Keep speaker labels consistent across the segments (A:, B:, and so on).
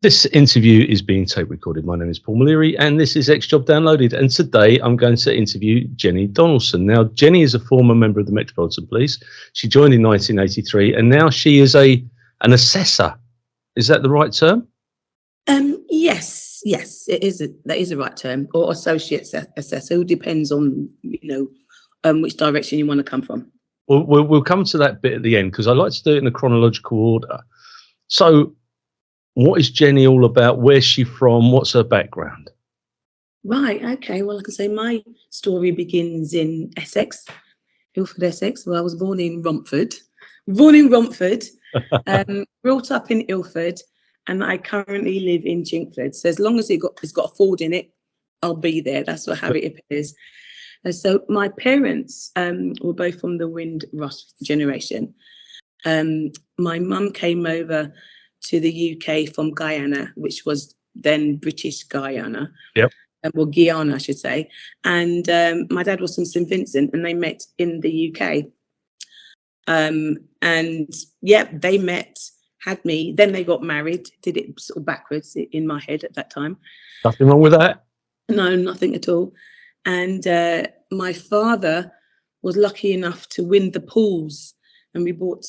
A: This interview is being tape recorded. My name is Paul Maliri and this is X Job Downloaded. And today I'm going to interview Jenny Donaldson. Now, Jenny is a former member of the Metropolitan Police. She joined in 1983 and now she is an assessor. Is that the right term?
B: Yes, it is. That is the right term, or associate assessor. It depends on which direction you want to come from.
A: Well, we'll come to that bit at the end because I like to do it in a chronological order. So, what is Jenny all about? Where's she from? What's her background?
B: Right. Okay. Well, like I say, my story begins in Essex, Ilford, Essex. Well, I was born in Romford, brought up in Ilford, and I currently live in Chingford. So as long as it's got a Ford in it, I'll be there. That's how it appears. And so my parents were both from the Windrush generation. My mum came over to the UK from Guyana, which was then British Guiana.
A: Yep.
B: Well, Guiana, I should say. And my dad was from St Vincent, and they met in the UK. And yeah, they met, had me. Then they got married. Did it sort of backwards in my head at that time.
A: Nothing wrong with that?
B: No, nothing at all. And my father was lucky enough to win the pools, and they bought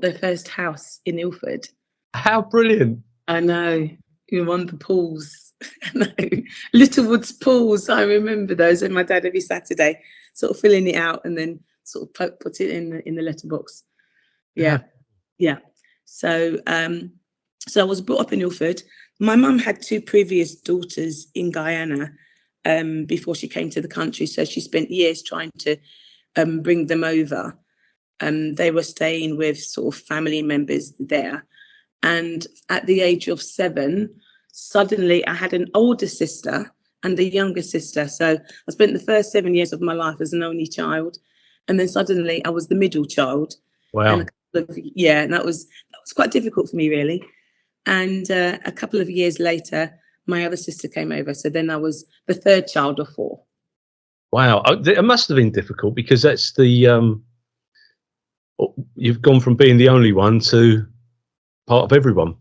B: their first house in Ilford.
A: How brilliant!
B: I know, you won the pools. I know. Littlewood's pools. I remember those. And my dad every Saturday, sort of filling it out and then sort of put it in the letterbox. Yeah. So I was brought up in Ilford. My mum had two previous daughters in Guyana before she came to the country. So she spent years trying to bring them over. They were staying with sort of family members there. And at the age of 7, suddenly I had an older sister and a younger sister. So I spent the first 7 years of my life as an only child. And then suddenly I was the middle child.
A: Wow.
B: And that was quite difficult for me, really. And a couple of years later, my other sister came over. So then I was the third child of 4.
A: Wow. It must have been difficult because that's you've gone from being the only one to part of everyone.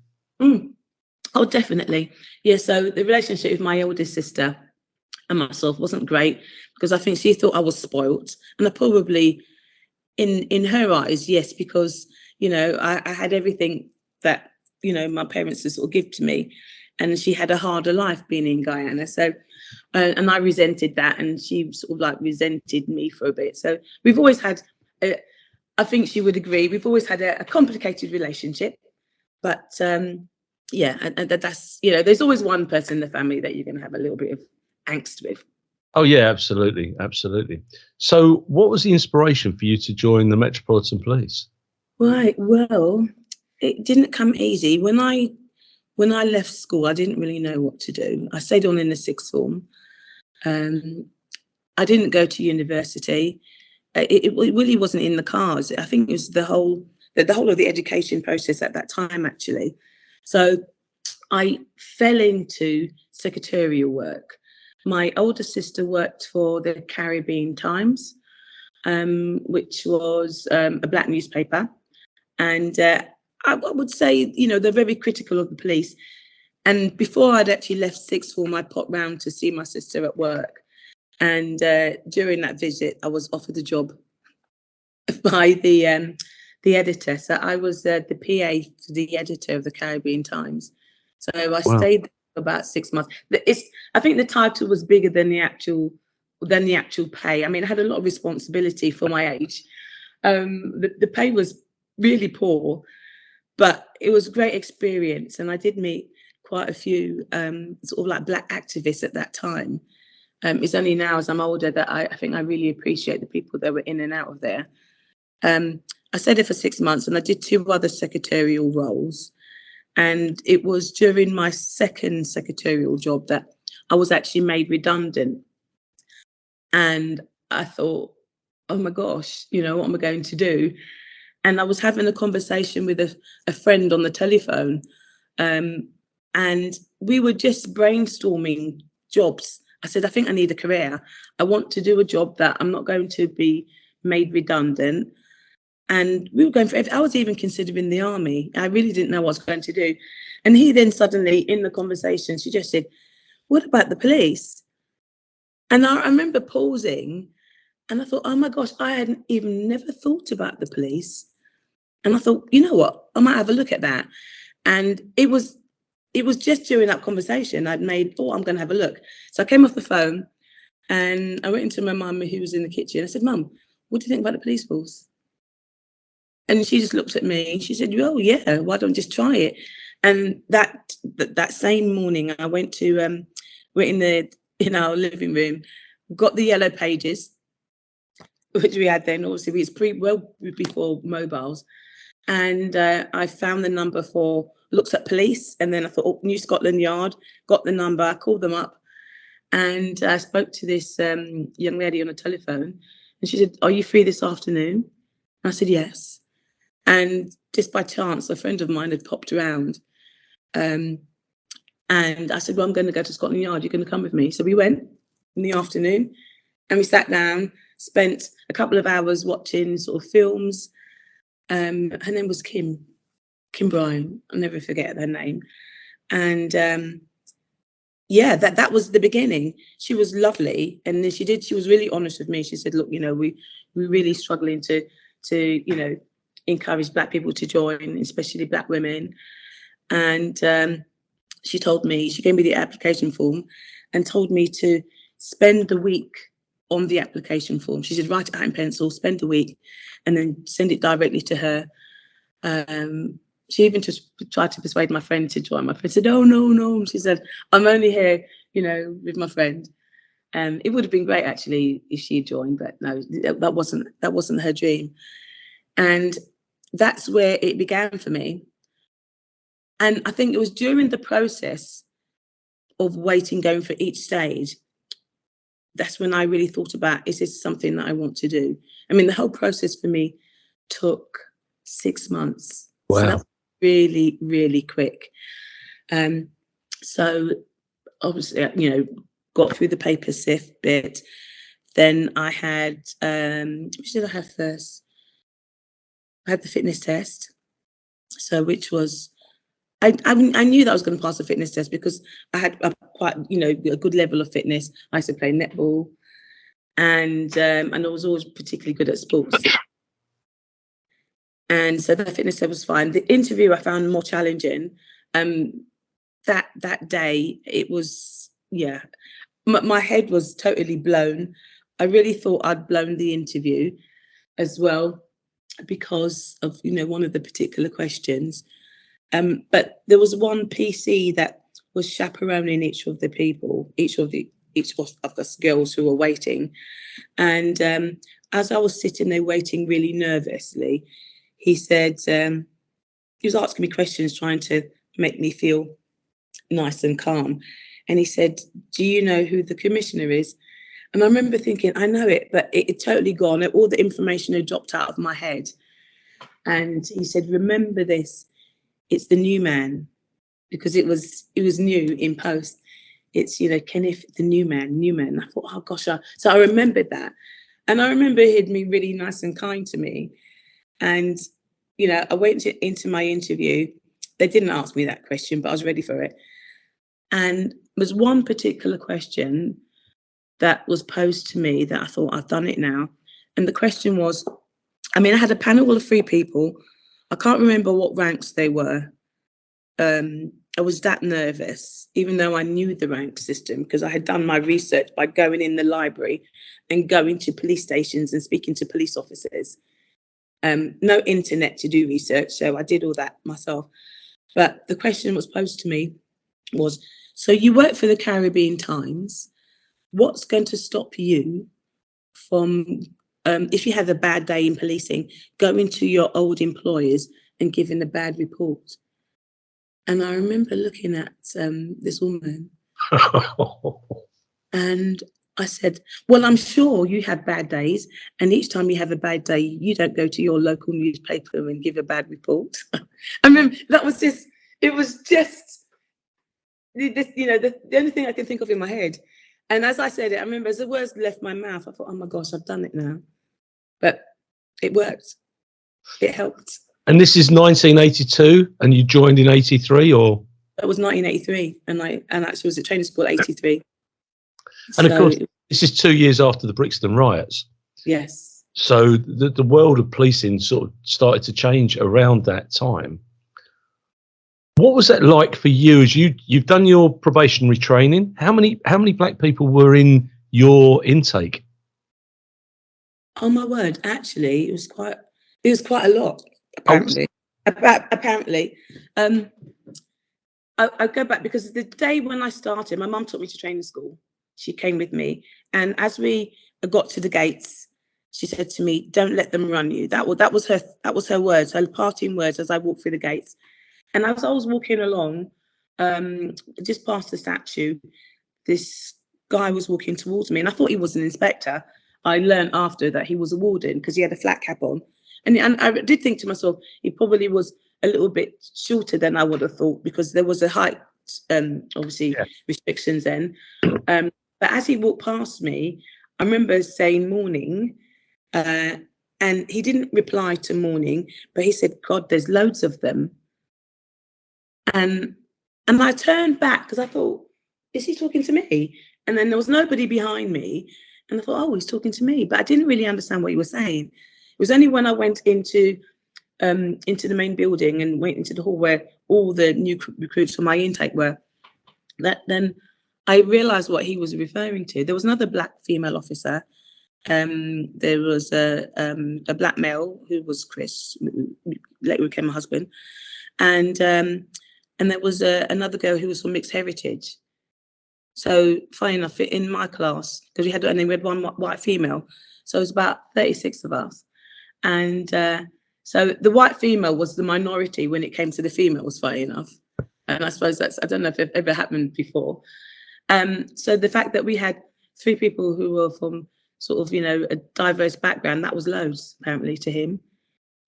B: Oh, definitely. Yeah, so the relationship with my oldest sister and myself wasn't great because I think she thought I was spoilt. And I probably, in her eyes, yes, because, I had everything that, my parents would sort of give to me. And she had a harder life being in Guyana. So, and I resented that, and she sort of like resented me for a bit. So we've always had, I think she would agree, we've always had a complicated relationship. But yeah, and that's, there's always one person in the family that you're going to have a little bit of angst with.
A: Oh, yeah, absolutely. So what was the inspiration for you to join the Metropolitan Police?
B: Right. Well, it didn't come easy. When I left school, I didn't really know what to do. I stayed on in the 6th form. I didn't go to university. It really wasn't in the cards. I think it was the whole of the education process at that time, actually. So I fell into secretarial work. My older sister worked for the Caribbean Times, which was a black newspaper. And I would say, they're very critical of the police. And before I'd actually left 6th form, I popped round to see my sister at work. And during that visit, I was offered a job by the editor. So I was the PA to the editor of the Caribbean Times. So I stayed there for about 6 months. I think the title was bigger than the actual pay. I mean, I had a lot of responsibility for my age. The pay was really poor, but it was a great experience. And I did meet quite a few sort of like black activists at that time. It's only now as I'm older that I think I really appreciate the people that were in and out of there. I stayed there for 6 months and I did 2 other secretarial roles. And it was during my second secretarial job that I was actually made redundant. And I thought, oh my gosh, what am I going to do? And I was having a conversation with a friend on the telephone. And we were just brainstorming jobs. I said, I think I need a career. I want to do a job that I'm not going to be made redundant. And we were going for, I was even considering the army. I really didn't know what I was going to do. And he then suddenly, in the conversation, suggested, what about the police? And I remember pausing, and I thought, oh my gosh, I hadn't even never thought about the police. And I thought, you know what, I might have a look at that. And it was just during that conversation I'd made, oh, I'm going to have a look. So I came off the phone and I went into my mum, who was in the kitchen. I said, Mum, what do you think about the police force? And she just looked at me and she said, oh, yeah, why don't just try it? And that same morning, I went to, we're in our living room, got the yellow pages, which we had then. Obviously, it's well before mobiles. And I found the number for, looked at police, and then I thought, oh, New Scotland Yard, got the number, I called them up, and I spoke to this young lady on the telephone, and she said, are you free this afternoon? And I said, yes. And just by chance, a friend of mine had popped around, and I said, well, I'm going to go to Scotland Yard, you're going to come with me? So we went in the afternoon, and we sat down, spent a couple of hours watching sort of films. Her name was Kim Bryan. I'll never forget her name. And yeah, that was the beginning. She was lovely, and then she was really honest with me. She said, look, you know, we're really struggling to you know, encourage Black people to join, especially Black women. And she gave me the application form and told me to spend the week on the application form. She said, write it out in pencil, spend the week, and then send it directly to her. She even just tried to persuade my friend to join. My friend said, oh, no. She said, I'm only here, you know, with my friend. It would have been great, actually, if she joined, but no, that wasn't her dream. And that's where it began for me. And I think it was during the process of waiting, going for each stage, that's when I really thought about, is this something that I want to do? I mean, the whole process for me took 6 months.
A: Wow.
B: So that was really, really quick. So obviously, you know, got through the paper sift bit. Then I had, which did I have first? I had the fitness test. So which was, I knew that I was going to pass the fitness test because I had a quite, you know, a good level of fitness. I used to play netball, and I was always particularly good at sports. And so the fitness test was fine. The interview I found more challenging. That day, it was, yeah, my head was totally blown. I really thought I'd blown the interview as well because of, you know, one of the particular questions. But there was one PC that was chaperoning each of the girls who were waiting. And as I was sitting there waiting really nervously, he said, he was asking me questions, trying to make me feel nice and calm. And he said, do you know who the commissioner is? And I remember thinking, I know it, but it totally gone. All the information had dropped out of my head. And he said, remember this, it's the new man, because it was new in post. It's, you know, Kenneth, the new man. And I thought, oh gosh. So I remembered that. And I remember he'd been really nice and kind to me. And, you know, I went into my interview. They didn't ask me that question, but I was ready for it. And there was one particular question that was posed to me that I thought, I've done it now. And the question was, I mean, I had a panel of 3 people. I can't remember what ranks they were. I was that nervous, even though I knew the rank system, because I had done my research by going in the library and going to police stations and speaking to police officers. No internet to do research, so I did all that myself. But the question that was posed to me was, so you work for the Caribbean Times, what's going to stop you from, if you have a bad day in policing, going to your old employers and giving a bad report? And I remember looking at this woman and I said, well, I'm sure you have bad days, and each time you have a bad day, you don't go to your local newspaper and give a bad report. I remember that was just, it was just, this, you know, the only thing I can think of in my head. And as I said it, I remember as the words left my mouth, I thought, oh my gosh, I've done it now. But it worked. it helped.
A: And this is 1982, and you joined in 83, or?
B: It was 1983, and I actually was at training school at 83.
A: And of course, this is 2 years after the Brixton riots.
B: Yes.
A: So the world of policing sort of started to change around that time. What was that like for you as you've done your probationary training? How many black people were in your intake?
B: Oh my word! Actually, it was quite a lot. Apparently, apparently. I go back because the day when I started, my mum took me to training school. She came with me, and as we got to the gates, she said to me, "Don't let them run you." That was her words, her parting words as I walked through the gates. And as I was walking along, just past the statue, this guy was walking towards me, and I thought he was an inspector. I learned after that he was a warden because he had a flat cap on, and I did think to myself, he probably was a little bit shorter than I would have thought because there was a height, obviously restrictions then. But as he walked past me, I remember saying morning, and he didn't reply to morning, but he said, "God, there's loads of them." And I turned back because I thought, is he talking to me? And then there was nobody behind me. And I thought, oh, he's talking to me. But I didn't really understand what he was saying. It was only when I went into the main building and went into the hall where all the new recruits for my intake were, that then I realised what he was referring to. There was another black female officer. There was a black male who was Chris, who later became my husband. And there was another girl who was from mixed heritage. So funny enough, in my class, because we had one white female, so it was about 36 of us. And so the white female was the minority when it came to the females, funny enough. And I suppose I don't know if it ever happened before. So the fact that we had 3 people who were from sort of, a diverse background, that was loads, apparently, to him.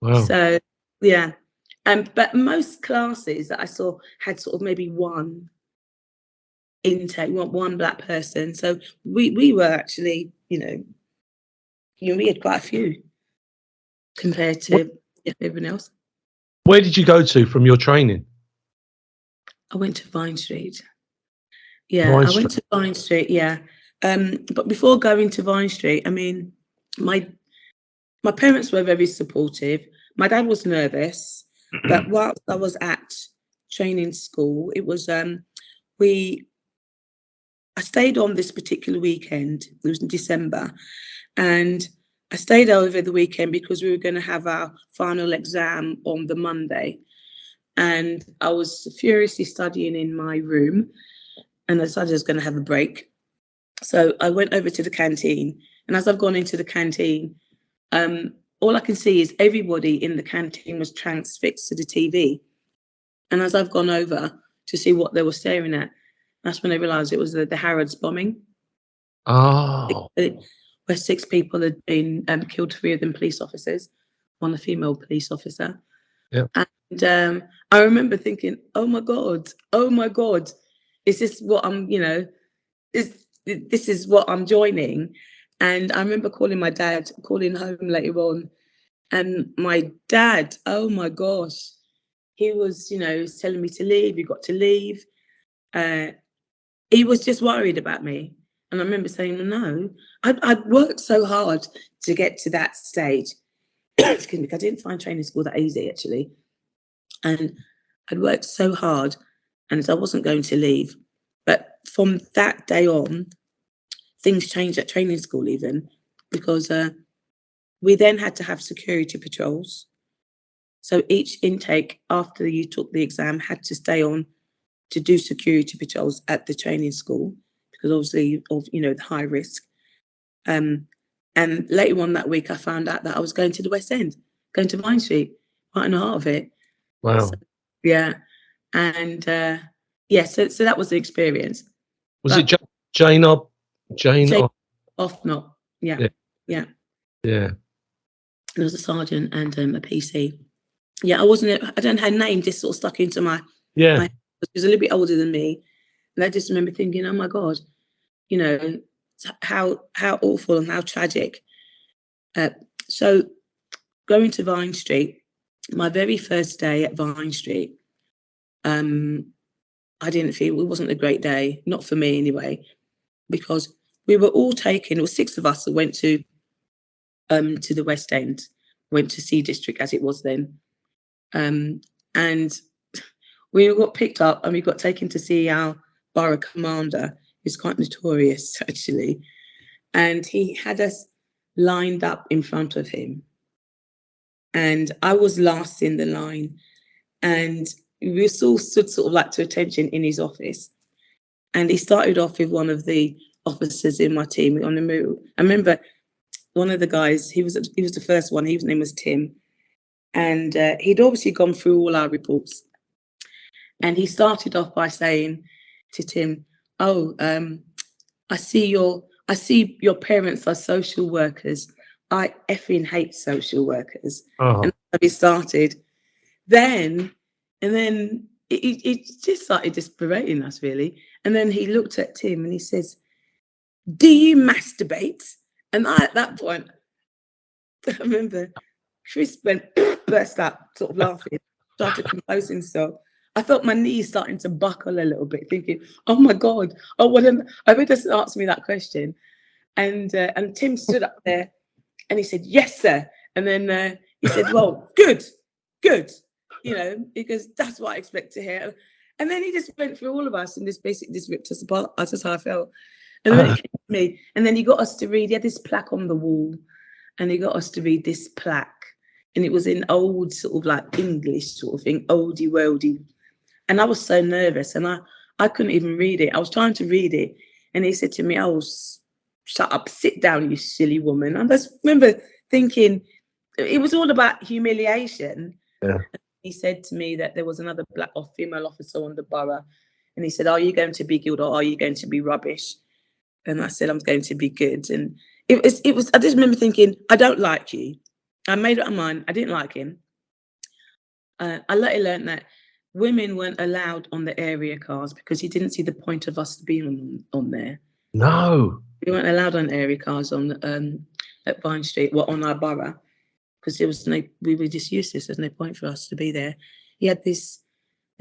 A: Wow.
B: So, yeah. But most classes that I saw had sort of maybe one intake, one black person. So we were actually, we had quite a few compared to everyone else.
A: Where did you go to from your training?
B: I went to Vine Street. Yeah, I went to Vine Street, yeah. But before going to Vine Street, I mean, my parents were very supportive. My dad was nervous, but whilst I was at training school, it was I stayed on this particular weekend. It was in December, and I stayed over the weekend because we were going to have our final exam on the Monday, and I was furiously studying in my room, and I decided I was going to have a break. So I went over to the canteen, and as I've gone into the canteen, all I can see is everybody in the canteen was transfixed to the TV. And as I've gone over to see what they were staring at, that's when I realised it was the Harrods bombing.
A: Oh.
B: Where 6 people had been killed, 3 of them police officers, 1 a female police officer.
A: Yeah.
B: And I remember thinking, oh my God, is this what I'm, this is what I'm joining? And I remember calling my dad, calling home later on. And my dad, oh my gosh, he was, telling me to leave. You got to leave. He was just worried about me. And I remember saying, no, I'd worked so hard to get to that stage. Excuse me, I didn't find training school that easy, actually. And I'd worked so hard and I wasn't going to leave. But from that day on, things changed at training school even, because we then had to have security patrols. So each intake after you took the exam had to stay on to do security patrols at the training school, because obviously of the high risk. And later on that week, I found out that I was going to the West End, going to Vine Street, right in the heart of it.
A: Wow.
B: So, yeah. And so that was the experience.
A: Was it Jane
B: Offnot? Yeah. There was a sergeant and a PC. Yeah, I don't have a name, just sort of stuck into my head. He was a little bit older than me. And I just remember thinking, oh my God, how awful and how tragic. So going to Vine Street, my very first day at Vine Street, I didn't feel, it wasn't a great day, not for me anyway, because we were all taken, it was 6 of us that went to the West End, went to C District as it was then. And we got picked up and we got taken to see our borough commander, who's quite notorious actually. And he had us lined up in front of him. And I was last in the line. And we all stood sort of like to attention in his office. And he started off with one of the officers in my team on the move. I remember one of the guys, he was the first one, his name was Tim. And he'd obviously gone through all our reports. And he started off by saying to Tim, "Oh, I see your parents are social workers. I effing hate social workers."
A: Oh.
B: And he started. And then it just started just berating us, really. And then he looked at Tim and he says, "Do you masturbate?" And at that point, I remember Chris burst out sort of laughing, started to compose himself. I felt my knees starting to buckle a little bit, thinking, "Oh my God, I better ask me that question." And Tim stood up there and he said, "Yes, sir." And then he said, "Well, good. You know, because that's what I expect to hear." And then he just went through all of us and just basically just ripped us apart. That's just how I felt. And then it came to me, and then he got us to read. He had this plaque on the wall, and he got us to read this plaque, and it was in old sort of like English sort of thing, oldie worldy. And I was so nervous, and I couldn't even read it. I was trying to read it, and he said to me, "Oh, shut up, sit down, you silly woman." And I just remember thinking it was all about humiliation.
A: Yeah.
B: He said to me that there was another black or female officer on the borough, and he said, "Are you going to be good or are you going to be rubbish?" And I said, "I'm going to be good." And it was. I just remember thinking, I don't like you. I made up my mind. I didn't like him. I later learned that women weren't allowed on the area cars because he didn't see the point of us being on there.
A: No.
B: We weren't allowed on area cars on at Vine Street, on our borough, because there was no. We were just useless. There's no point for us to be there. He had this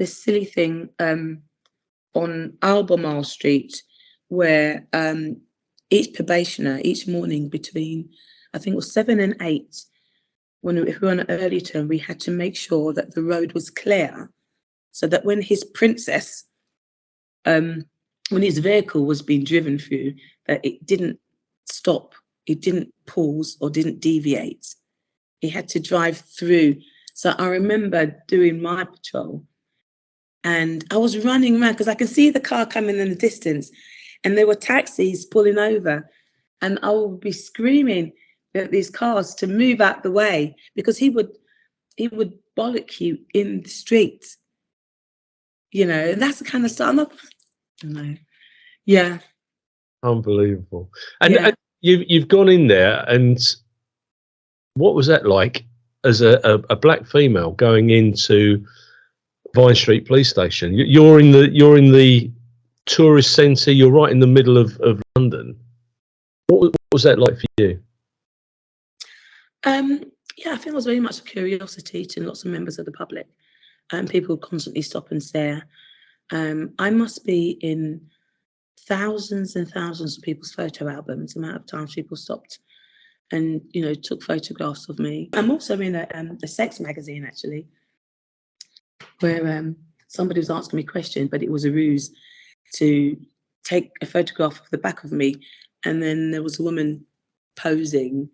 B: silly thing on Albemarle Street where each probationer each morning between, I think it was 7 and 8, if we were on an early turn, we had to make sure that the road was clear, so that when his princess, when his vehicle was being driven through, that it didn't stop, it didn't pause or didn't deviate. He had to drive through. So I remember doing my patrol and I was running around because I could see the car coming in the distance and there were taxis pulling over, and I would be screaming at these cars to move out the way because he would bollock you in the street, you know. And that's the kind of stuff. Yeah.
A: Unbelievable. And,
B: Yeah.
A: and you've gone in there, and what was that like as a black female going into Vine Street Police Station? You're in the tourist centre. You're right in the middle of London. What was that like for you?
B: Yeah, I think it was very much a curiosity to lots of members of the public, and people constantly stop and stare. I must be in thousands and thousands of people's photo albums. The amount of times people stopped and took photographs of me. I'm also in a sex magazine actually, where somebody was asking me questions, but it was a ruse to take a photograph of the back of me, and then there was a woman posing,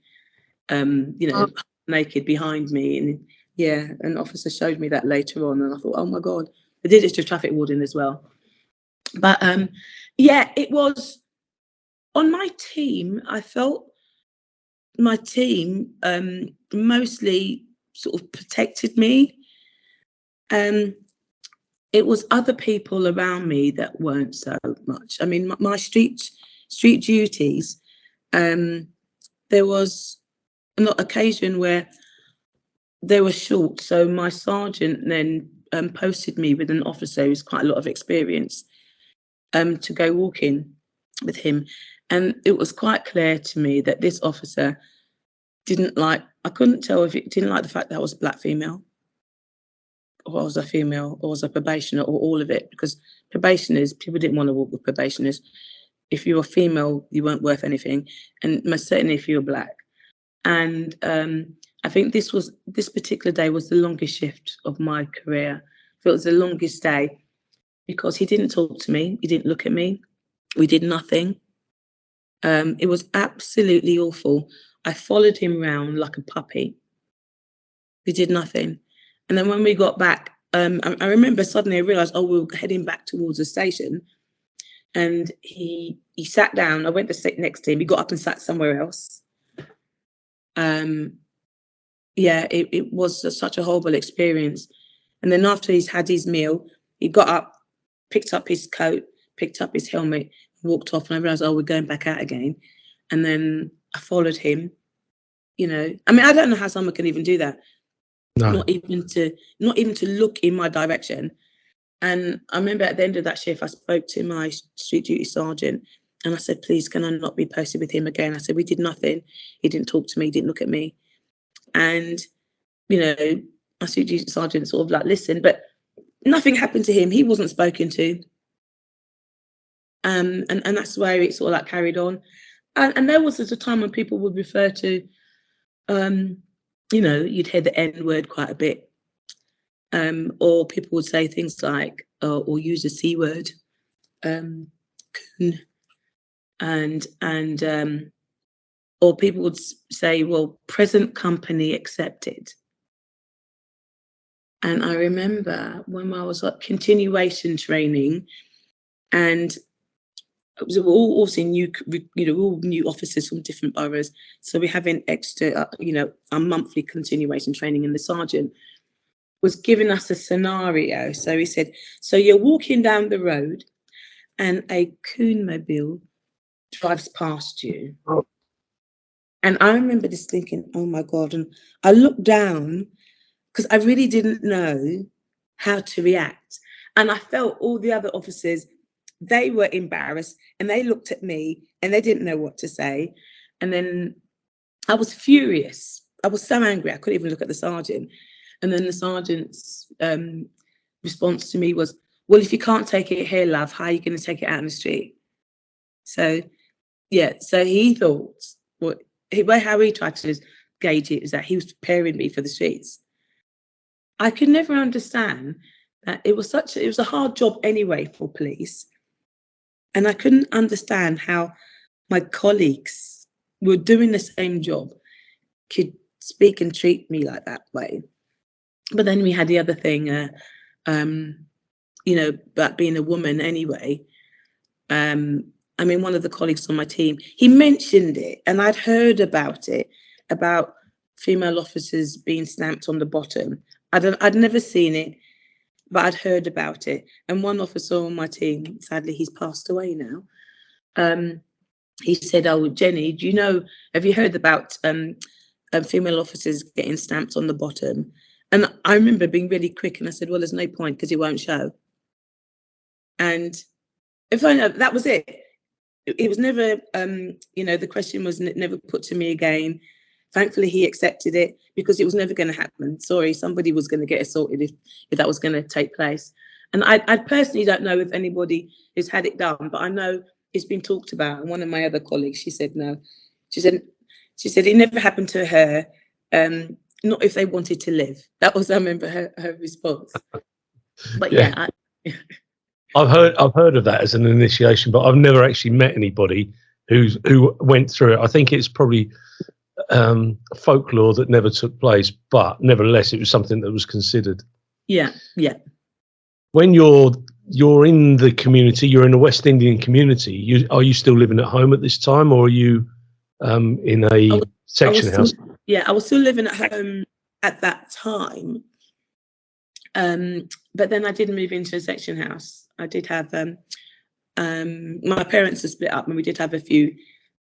B: naked behind me, and yeah, an officer showed me that later on, and I thought, oh my God. I did it to traffic warden as well. But yeah, it was on my team. I felt my team mostly sort of protected me. It was other people around me that weren't so much. I mean, my street duties, there was an occasion where they were short. So my sergeant then posted me with an officer who's quite a lot of experience to go walking with him. And it was quite clear to me that this officer didn't like I couldn't tell if it didn't like the fact that I was a black female, or I was a female, or was a probationer, or all of it, because probationers, people didn't want to work with probationers. If you were female, you weren't worth anything, and most certainly if you were black. And I think this particular day was the longest shift of my career. It was the longest day because he didn't talk to me, he didn't look at me, we did nothing. It was absolutely awful. I followed him around like a puppy. We did nothing. And then when we got back, I remember suddenly I realised, we were heading back towards the station. And he sat down. I went to sit next to him. He got up and sat somewhere else. It was such a horrible experience. And then after he's had his meal, he got up, picked up his coat, picked up his helmet, walked off, and I realised, we're going back out again. And then I followed him. You know, I mean, I don't know how someone can even do that. No. Not even to look in my direction. And I remember at the end of that shift, I spoke to my street duty sergeant, and I said, please, can I not be posted with him again? I said, we did nothing. He didn't talk to me. He didn't look at me. And, you know, my street duty sergeant sort of like listened, but nothing happened to him. He wasn't spoken to. And that's where it sort of like carried on. And there was a time when people would refer to, you know, you'd hear the N word quite a bit. Or people would say things like, or use a C word, coon, and or people would say, well, present company accepted. And I remember when I was at continuation training, and it was all also new, you know, all new officers from different boroughs. So we're having extra, you know, a monthly continuation training, and the sergeant was giving us a scenario. So he said, so you're walking down the road and a coonmobile drives past you. Oh. And I remember just thinking, oh my God. And I looked down because I really didn't know how to react. And I felt all the other officers, they were embarrassed, and they looked at me and they didn't know what to say. And then I was furious. I was so angry, I couldn't even look at the sergeant. And then the sergeant's response to me was, well, if you can't take it here, love, how are you going to take it out in the street? So, yeah, so he thought, how he tried to gauge it is that he was preparing me for the streets. I could never understand that it was a hard job anyway for police. And I couldn't understand how my colleagues who were doing the same job could speak and treat me like that way. But then we had the other thing, you know, about being a woman anyway. I mean, one of the colleagues on my team, he mentioned it, and I'd heard about it, about female officers being stamped on the bottom. I'd never seen it, but I'd heard about it. And one officer on my team, sadly, he's passed away now. He said, oh, Jenny, do you know, have you heard about female officers getting stamped on the bottom? And I remember being really quick, and I said, well, there's no point because it won't show. And if I know, that was it. It was never, you know, the question was never put to me again. Thankfully, he accepted it because it was never going to happen. Sorry, somebody was going to get assaulted if that was going to take place. And I personally don't know if anybody has had it done, but I know it's been talked about. And one of my other colleagues, she said no. She said it never happened to her. Not if they wanted to live. That was, I remember her response. But yeah.
A: I've heard of that as an initiation, but I've never actually met anybody who went through it. I think it's probably folklore that never took place, but nevertheless, it was something that was considered.
B: Yeah.
A: When you're in the community, you're in a West Indian community. Are you still living at home at this time, or are you in a section house?
B: I was still living at home at that time. But then I did move into a section house. I did have, my parents were split up, and we did have a few,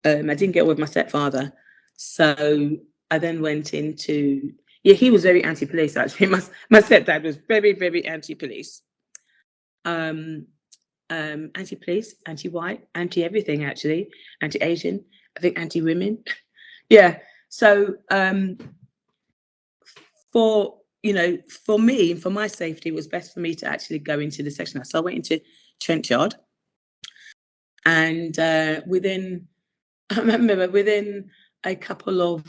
B: I didn't get on with my stepfather. So I then went into, he was very anti-police, actually. My stepdad was very, very anti-police. Anti-police, anti-white, anti-everything, actually. Anti-Asian, I think anti-women. Yeah. So for, you know, for me, for my safety, it was best for me to actually go into the section house. So I went into Trent Yard, and I remember within a couple of,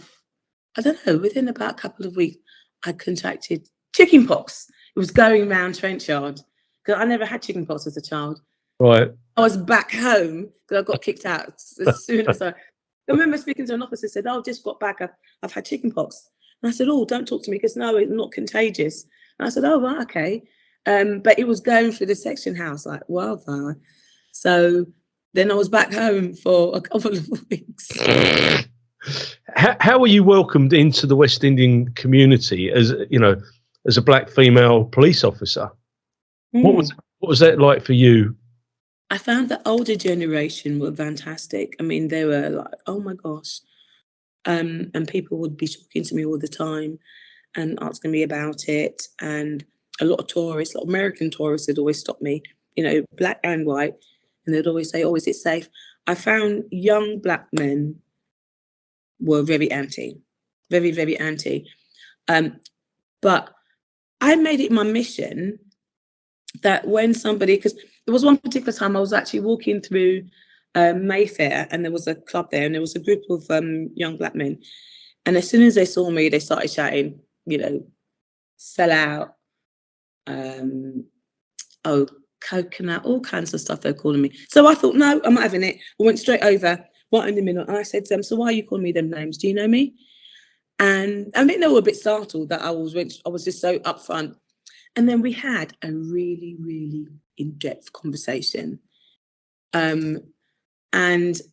B: I don't know, within about a couple of weeks, I contracted chicken pox. It was going around Trent Yard, because I never had chicken pox as a child.
A: Right.
B: I was back home because I got kicked out as soon as I remember speaking to an officer, said, "Oh, just got back. I've had chicken pox." And I said, "Oh, don't talk to me, because no, it's not contagious." And I said, "Oh, right, okay." But it was going through the section house like wildfire. So then I was back home for a couple of weeks.
A: How were you welcomed into the West Indian community as, you know, as a black female police officer? What was that like for you?
B: I found the older generation were fantastic. I mean, they were like, "Oh my gosh," and people would be talking to me all the time and asking me about it. And a lot of tourists, like American tourists, would always stop me, you know, black and white, and they'd always say, "Oh, is it safe?" I found young black men were very anti, very, very anti. But I made it my mission that when somebody, because there was one particular time I was actually walking through Mayfair, and there was a club there, and there was a group of young black men, and as soon as they saw me, they started shouting, you know, "Sell out," oh, coconut, all kinds of stuff they're calling me. So I thought, no, I'm not having it. I went straight over, right in the middle, and I said to them, "So why are you calling me them names? Do you know me?" And I think they were a bit startled that I was just so upfront. And then we had a really, really in-depth conversation. And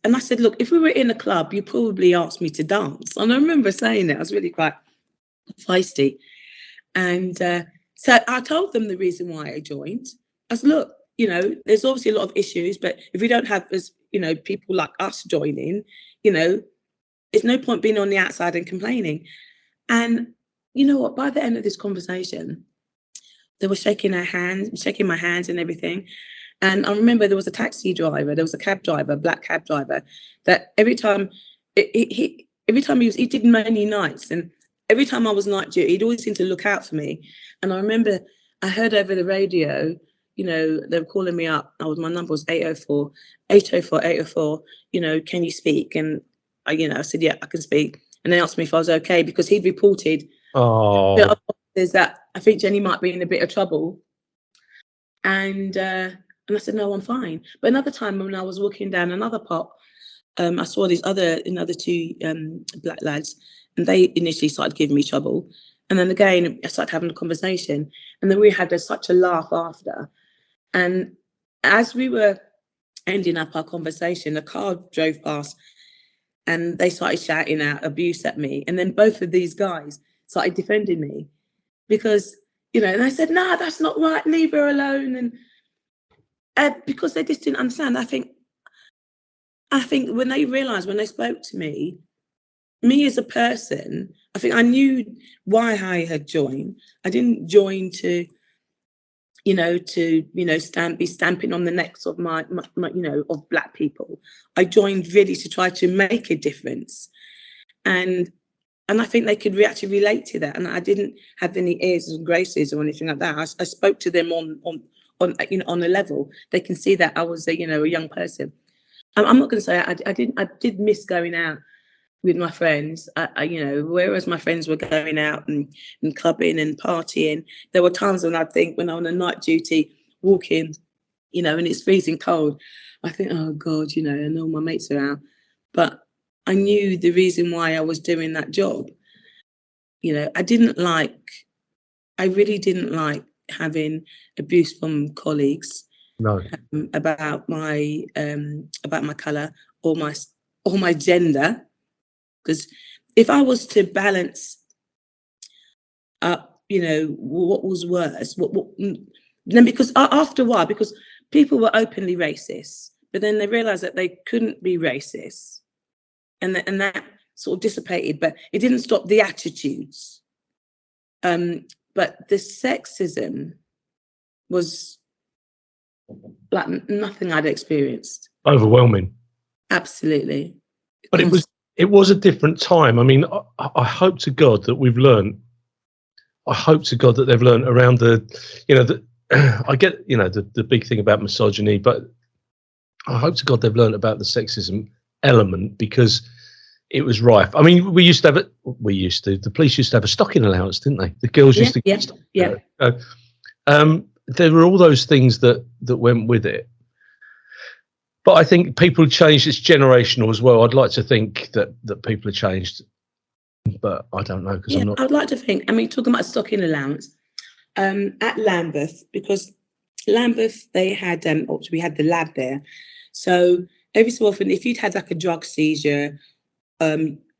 B: I said, "Look, if we were in a club, you probably asked me to dance." And I remember saying that. I was really quite feisty. And so I told them the reason why I joined. I said, "Look, you know, there's obviously a lot of issues, but if we don't have, as you know, people like us joining, you know, there's no point being on the outside and complaining." And you know what? By the end of this conversation, they were shaking my hands and everything. And I remember there was a taxi driver, there was a cab driver, black cab driver, that every time he did many nights, and every time I was night duty, he'd always seem to look out for me. And I remember I heard over the radio, you know, they were calling me up. My number was 804, you know, "Can you speak?" And I said, "Yeah, I can speak." And they asked me if I was okay, because he'd reported that I think Jenny might be in a bit of trouble. And I said, "No, I'm fine." But another time when I was walking down another part, I saw these another two black lads, and they initially started giving me trouble. And then again, I started having a conversation, and then we had such a laugh after. And as we were ending up our conversation, a car drove past, and they started shouting out abuse at me. And then both of these guys started defending me, because, you know, and I said, "No, that's not right, leave her alone." And because they just didn't understand. I think when they realised, when they spoke to me as a person, I think I knew why I had joined. I didn't join to be stamping on the necks of my of black people. I joined really to try to make a difference. And I think they could actually relate to that. And I didn't have any airs and graces or anything like that. I spoke to them on a level. They can see that I was a young person. I'm not going to say I did miss going out with my friends. Whereas my friends were going out and clubbing and partying, there were times when I think, when I'm on a night duty walking, and it's freezing cold, I think, oh God, and all my mates are out. But I knew the reason why I was doing that job. I really didn't like having abuse from colleagues.
A: No.
B: About my colour or my gender. Because if I was to balance up, what was worse, then because after a while, because people were openly racist, but then they realised that they couldn't be racist, and that sort of dissipated, but it didn't stop the attitudes. But the sexism was like nothing I'd experienced.
A: Overwhelming.
B: Absolutely.
A: But it was a different time. I mean, I hope to God that we've learned I hope to God that they've learned around I get, the big thing about misogyny, but I hope to God they've learned about the sexism element, because it was rife. I mean, the police used to have a stocking allowance, didn't they? The girls used to get stocking allowance. There were all those things that went with it. But I think people changed. It's generational as well. I'd like to think that people have changed, but I don't know, because I'm not.
B: I'd like to think. I mean, talking about stocking allowance, at Lambeth, because Lambeth, they had we had the lab there, so every so often, if you'd had like a drug seizure,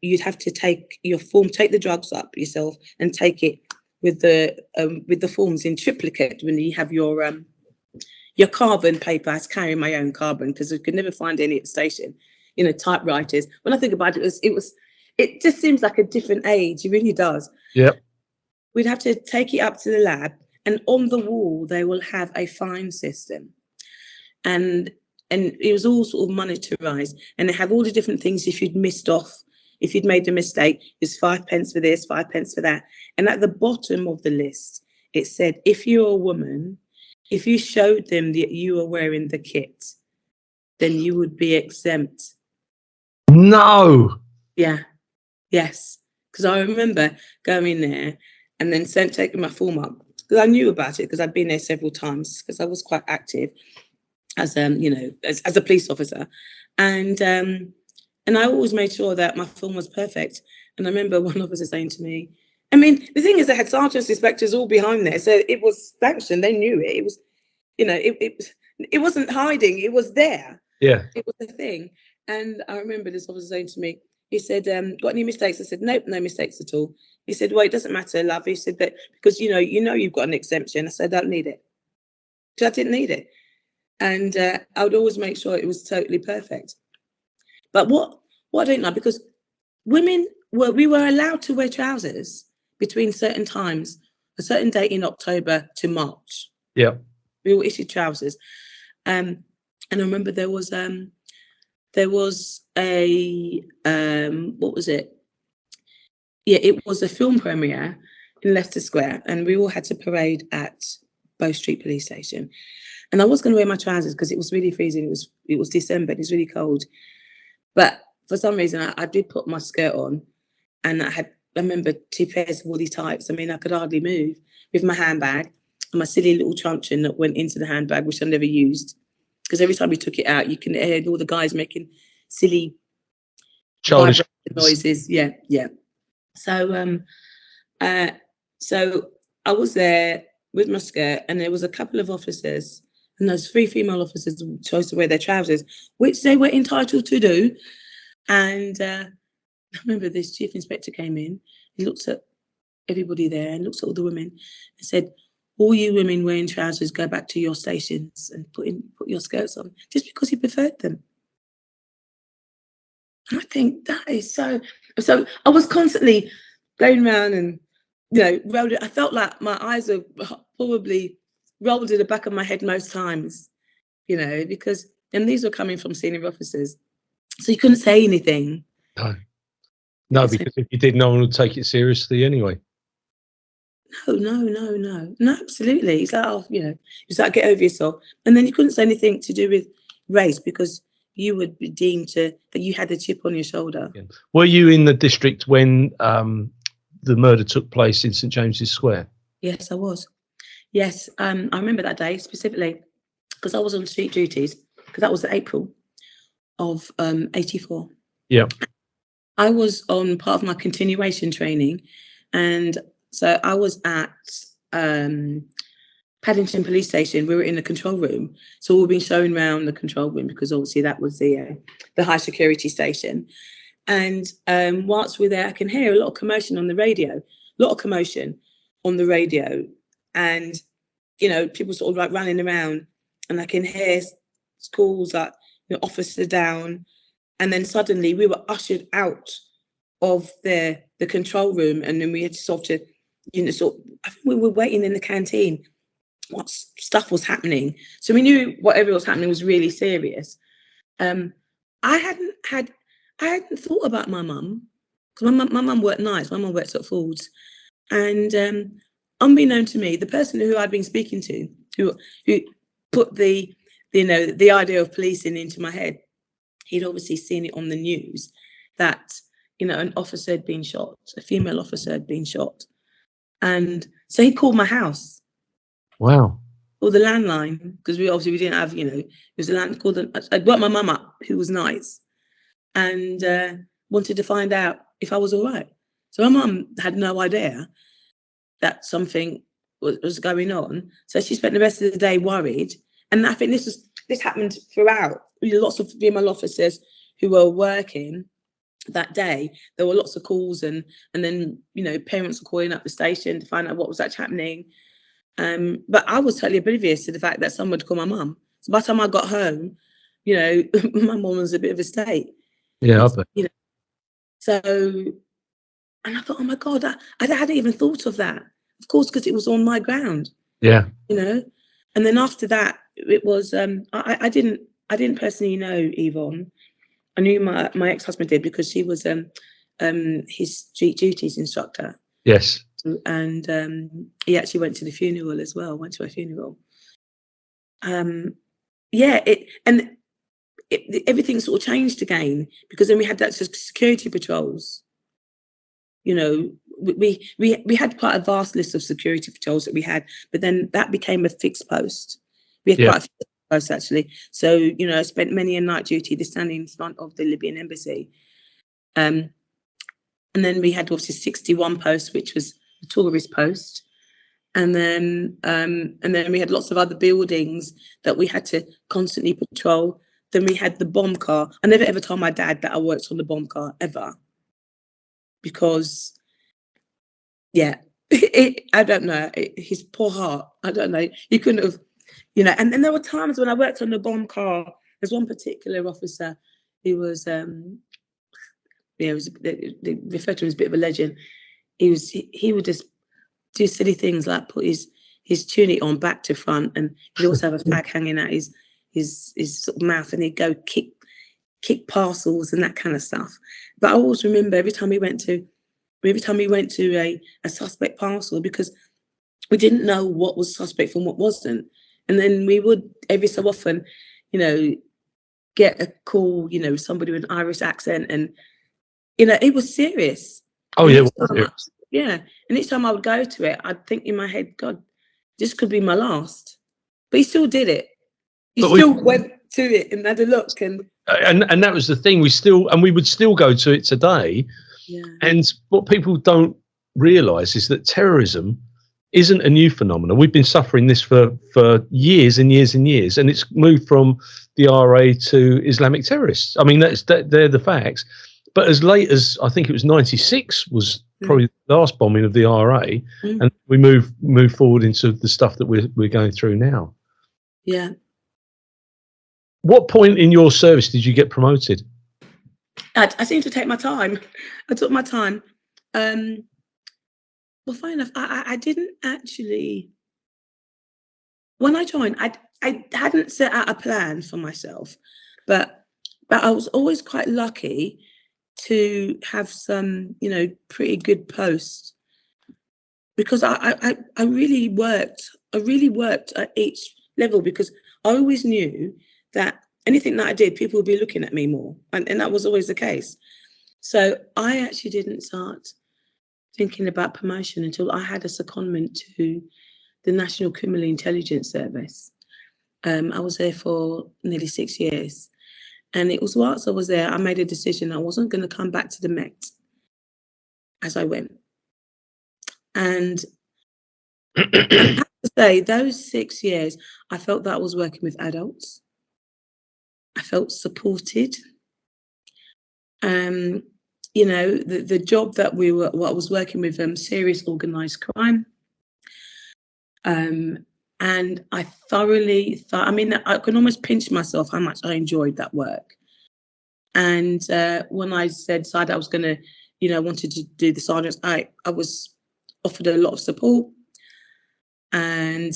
B: you'd have to take the drugs up yourself and take it with the forms in triplicate when you have your carbon paper. I was carrying my own carbon because I could never find any at the station, typewriters. When I think about it, it just seems like a different age. It really does.
A: Yep.
B: We'd have to take it up to the lab, and on the wall they will have a fine system, and it was all sort of monetarized, and they have all the different things. If you'd missed off, if you'd made a mistake, it's 5p for this, 5p for that. And at the bottom of the list, it said, if you're a woman, if you showed them that you were wearing the kit, then you would be exempt.
A: No.
B: Yeah. Yes. Because I remember going there and then taking my form up, because I knew about it, because I'd been there several times, because I was quite active as as a police officer, and I always made sure that my form was perfect. And I remember one officer saying to me, I mean, the thing is, they had sergeants, inspectors all behind there, so it was sanctioned. They knew it. It was, it wasn't hiding. It was there.
A: Yeah.
B: It was a thing. And I remember this officer saying to me, he said, got any mistakes? I said, nope, no mistakes at all. He said, well, it doesn't matter, love. He said that because, you've got an exemption. I said, I don't need it. So I didn't need it. And I would always make sure it was totally perfect. But what I don't know, because we were allowed to wear trousers between certain times, a certain date in October to March.
A: Yeah.
B: We were issued trousers. And I remember there was a what was it? Yeah, it was a film premiere in Leicester Square, and we all had to parade at Bow Street Police Station. And I was going to wear my trousers because it was really freezing. It was December. It was really cold. But for some reason, I did put my skirt on, and I remember 2 pairs of woolly tights. I mean, I could hardly move, with my handbag and my silly little truncheon that went into the handbag, which I never used, because every time we took it out, you can hear all the guys making silly
A: childish
B: noises. Yeah. So so I was there with my skirt, and there was a couple of officers, and those 3 female officers chose to wear their trousers, which they were entitled to do. And I remember this chief inspector came in. He looked at everybody there and looked at all the women and said, all you women wearing trousers, go back to your stations and put your skirts on, just because he preferred them. And I think that is so I was constantly going around and, rolled it. I felt like my eyes are probably rolled to the back of my head most times, because these were coming from senior officers. So you couldn't say anything.
A: No, because if you did, no one would take it seriously anyway.
B: No, absolutely. It's like, it's like, get over yourself. And then you couldn't say anything to do with race, because you would be deemed that you had a chip on your shoulder.
A: Yeah. Were you in the district when the murder took place in St James's Square?
B: Yes, I was. Yes, I remember that day specifically, because I was on street duties, because that was April of 84.
A: Yeah.
B: I was on part of my continuation training, and so I was at Paddington Police Station. We were in the control room, so we've been shown around the control room, because obviously that was the high security station. And whilst we're there, I can hear a lot of commotion on the radio, and people sort of like running around, and I can hear schools like officer down, and then suddenly we were ushered out of the control room, and then we had to I think we were waiting in the canteen. What stuff was happening? So we knew whatever was happening was really serious. I hadn't thought about my mum, because my mum worked nights. My mum worked at Ford's, and unbeknown to me, the person who I'd been speaking to, who put the idea of policing into my head, he'd obviously seen it on the news that, an officer had been shot, a female officer had been shot. And so he called my house.
A: Wow.
B: Or the landline, because we didn't have, it was a land called. I'd woke my mum up, who was nice, and wanted to find out if I was all right. So my mum had no idea that something was going on. So she spent the rest of the day worried. And I think this happened throughout. Lots of female officers who were working that day. There were lots of calls, and then parents were calling up the station to find out what was actually happening. But I was totally oblivious to the fact that someone would call my mum. So by the time I got home, my mum was a bit of a state.
A: Yeah, I bet.
B: So, and I thought, oh my God, I hadn't even thought of that. Of course, because it was on my ground.
A: Yeah.
B: And then after that, it was I didn't personally know Yvonne. I knew my ex-husband did, because she was his street duties instructor.
A: Yes.
B: And he actually went to the funeral as well. Went to a funeral. Everything sort of changed again, because then we had that security patrols. We had quite a vast list of security patrols that we had, but then that became a fixed post. We had quite a few posts actually. So I spent many a night duty standing in front of the Libyan embassy. And then we had obviously 61 posts, which was the tourist post. And then we had lots of other buildings that we had to constantly patrol. Then we had the bomb car. I never ever told my dad that I worked on the bomb car, ever. Because, I don't know, his poor heart, I don't know. He couldn't have, and there were times when I worked on the bomb car. There's one particular officer who was, they referred to him as a bit of a legend. He would just do silly things like put his tunic on back to front, and he'd also have a flag hanging out his sort of mouth, and he'd go kick parcels and that kind of stuff. But I always remember every time we went to a suspect parcel, because we didn't know what was suspect from what wasn't. And then we would every so often, get a call, somebody with an Irish accent, and it was serious.
A: Oh,
B: and
A: yeah.
B: And each time I would go to it, I'd think in my head, God, this could be my last. But he still did it. He went to it and had a look, and
A: that was the thing. We would still go to it today.
B: Yeah.
A: And what people don't realise is that terrorism isn't a new phenomenon. We've been suffering this for years and years and years, and it's moved from the RA to Islamic terrorists. I mean, they're the facts. But as late as, I think it was 96 was probably the last bombing of the RA, and we move forward into the stuff that we're going through now.
B: Yeah.
A: What point in your service did you get promoted?
B: I seemed to take my time. I took my time. Well, fine enough. I didn't actually. When I joined, I hadn't set out a plan for myself, but I was always quite lucky to have some, pretty good posts, because I really worked. I really worked at each level, because I always knew that anything that I did, people would be looking at me more, and that was always the case. So I actually didn't start thinking about promotion until I had a secondment to the National Criminal Intelligence Service. I was there for nearly 6 years. And it was whilst I was there, I made a decision I wasn't going to come back to the Met as I went. And I have to say, those 6 years, I felt that I was working with adults. I felt supported. The job that I was working with, serious organised crime. And I thoroughly thought, I can almost pinch myself how much I enjoyed that work. And when I decided I was going to, wanted to do the sergeants, I was offered a lot of support. And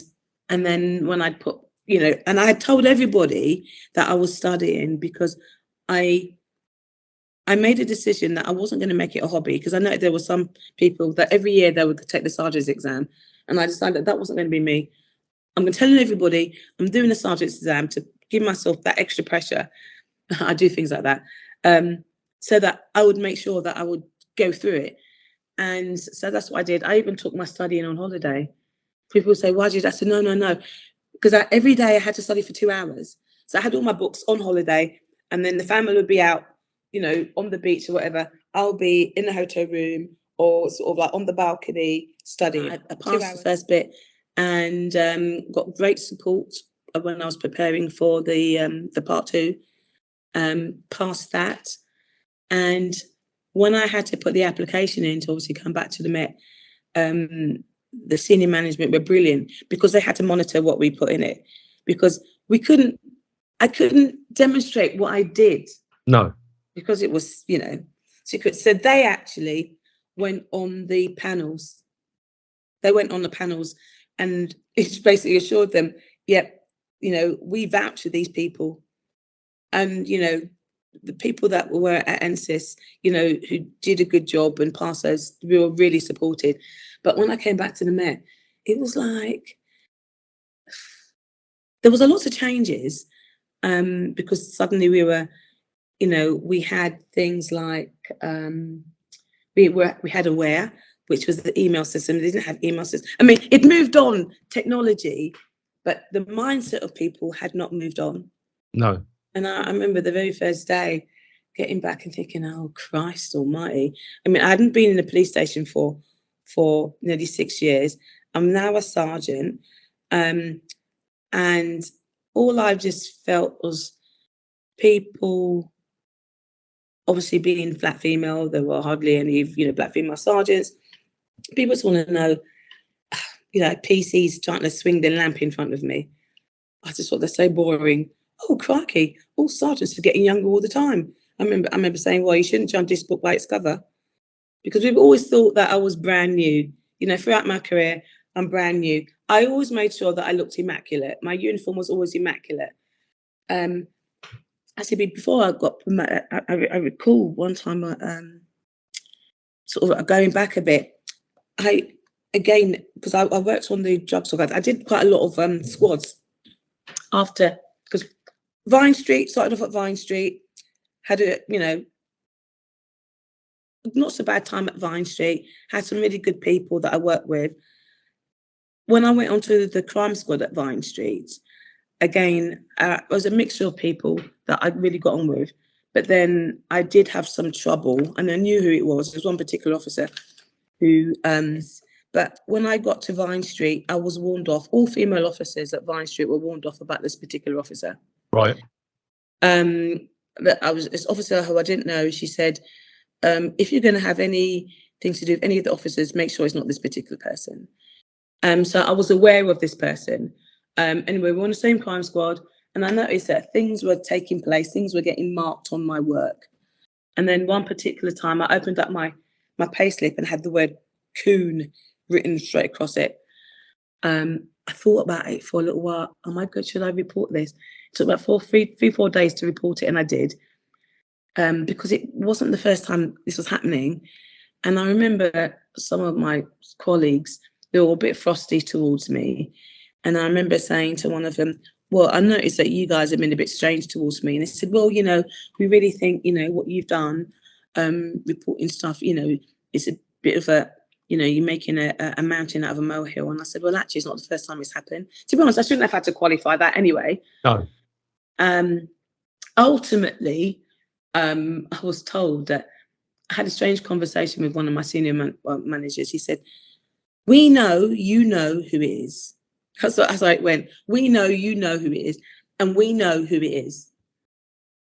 B: then when I'd put, and I had told everybody that I was studying, because I I made a decision that I wasn't going to make it a hobby, because I know there were some people that every year they would take the sergeant's exam, and I decided that wasn't going to be me. I'm going to tell everybody I'm doing the sergeant's exam to give myself that extra pressure. I do things like that, so that I would make sure that I would go through it. And so that's what I did. I even took my studying on holiday. People say, why did you do that? I said, no. Because every day I had to study for 2 hours. So I had all my books on holiday, and then the family would be out, on the beach or whatever. I'll be in the hotel room or sort of like on the balcony studying. I passed the first bit and got great support when I was preparing for the part 2. Passed that. And when I had to put the application in to obviously come back to the Met, the senior management were brilliant, because they had to monitor what we put in it, because I couldn't demonstrate what I did.
A: No.
B: Because it was, secret. So they actually went on the panels. They went on the panels, and it basically assured them, yep, we vouch for these people. And, the people that were at NSIS, who did a good job and passed those, we were really supported. But when I came back to the Met, it was like, there was a lot of changes, because suddenly we were, we had things like, we had Aware, which was the email system. They didn't have email system. I mean, it moved on, technology, but the mindset of people had not moved on.
A: No.
B: And I remember the very first day getting back and thinking, oh, Christ almighty. I mean, I hadn't been in the police station for nearly 6 years. I'm now a sergeant. And all I just felt was people, obviously being black female, there were hardly any, black female sergeants. People just want to know, PCs trying to swing the lamp in front of me. I just thought they're so boring. Oh, crikey, all sergeants are getting younger all the time. I remember saying, well, you shouldn't judge this book by its cover, because we've always thought that I was brand new. Throughout my career, I'm brand new. I always made sure that I looked immaculate. My uniform was always immaculate. Actually, before I got promoted, I recall one time, sort of going back a bit, because I worked on the drug squad, I did quite a lot of squads after, because Vine Street, started off at Vine Street, had a, not so bad time at Vine Street, had some really good people that I worked with. When I went onto the crime squad at Vine Street, again, it was a mixture of people that I really got on with, but then I did have some trouble, and I knew who it was. There was one particular officer who, but when I got to Vine Street, I was warned off. All female officers at Vine Street were warned off about this particular officer.
A: Right.
B: But this officer who I didn't know, she said, if you're going to have anything to do with any of the officers, make sure it's not this particular person. So I was aware of this person. Anyway, we were on the same crime squad, and I noticed that things were taking place, things were getting marked on my work. And then one particular time, I opened up my payslip and had the word coon written straight across it. I thought about it for a little while. Oh my God, should I report this? It took about 4 days to report it, and I did. Because it wasn't the first time this was happening. And I remember some of my colleagues, they were a bit frosty towards me. And I remember saying to one of them, well, I noticed that you guys have been a bit strange towards me. And they said, well, we really think, what you've done, reporting stuff, it's a bit of a, you're making a mountain out of a molehill. And I said, well, actually, it's not the first time it's happened. To be honest, I shouldn't have had to qualify that anyway.
A: No.
B: Ultimately, I was told that I had a strange conversation with one of my senior managers. He said, we know you know who it is. That's how it went. We know you know who it is, and we know who it is.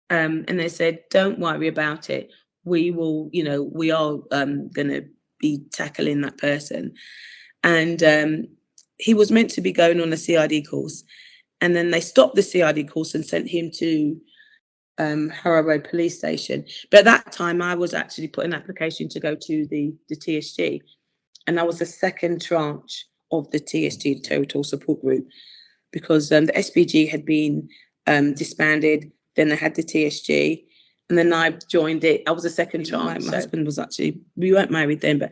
B: And they said, don't worry about it. We will, we are going to be tackling that person. And he was meant to be going on a CID course. And then they stopped the CID course and sent him to Harrow Road Police Station. But at that time, I was actually put an application to go to the TSG. And I was the second tranche of the TSG, the Territorial Support Group, because the SPG had been disbanded. Then they had the TSG. And then I joined it. I was a second child. My husband was actually, we weren't married then, but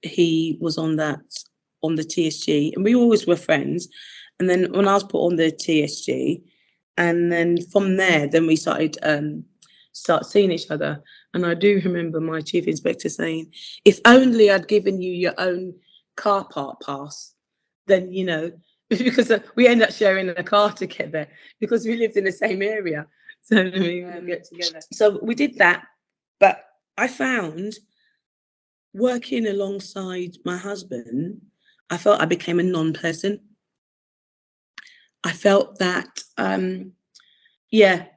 B: he was on the TSG, and we always were friends. And then when I was put on the TSG, and then from there, then we started start seeing each other. And I do remember my chief inspector saying, if only I'd given you your own car park pass, then, you know, because we ended up sharing a car together because we lived in the same area. So we would get together. So we did that. But I found working alongside my husband, I felt I became a non-person. I felt that,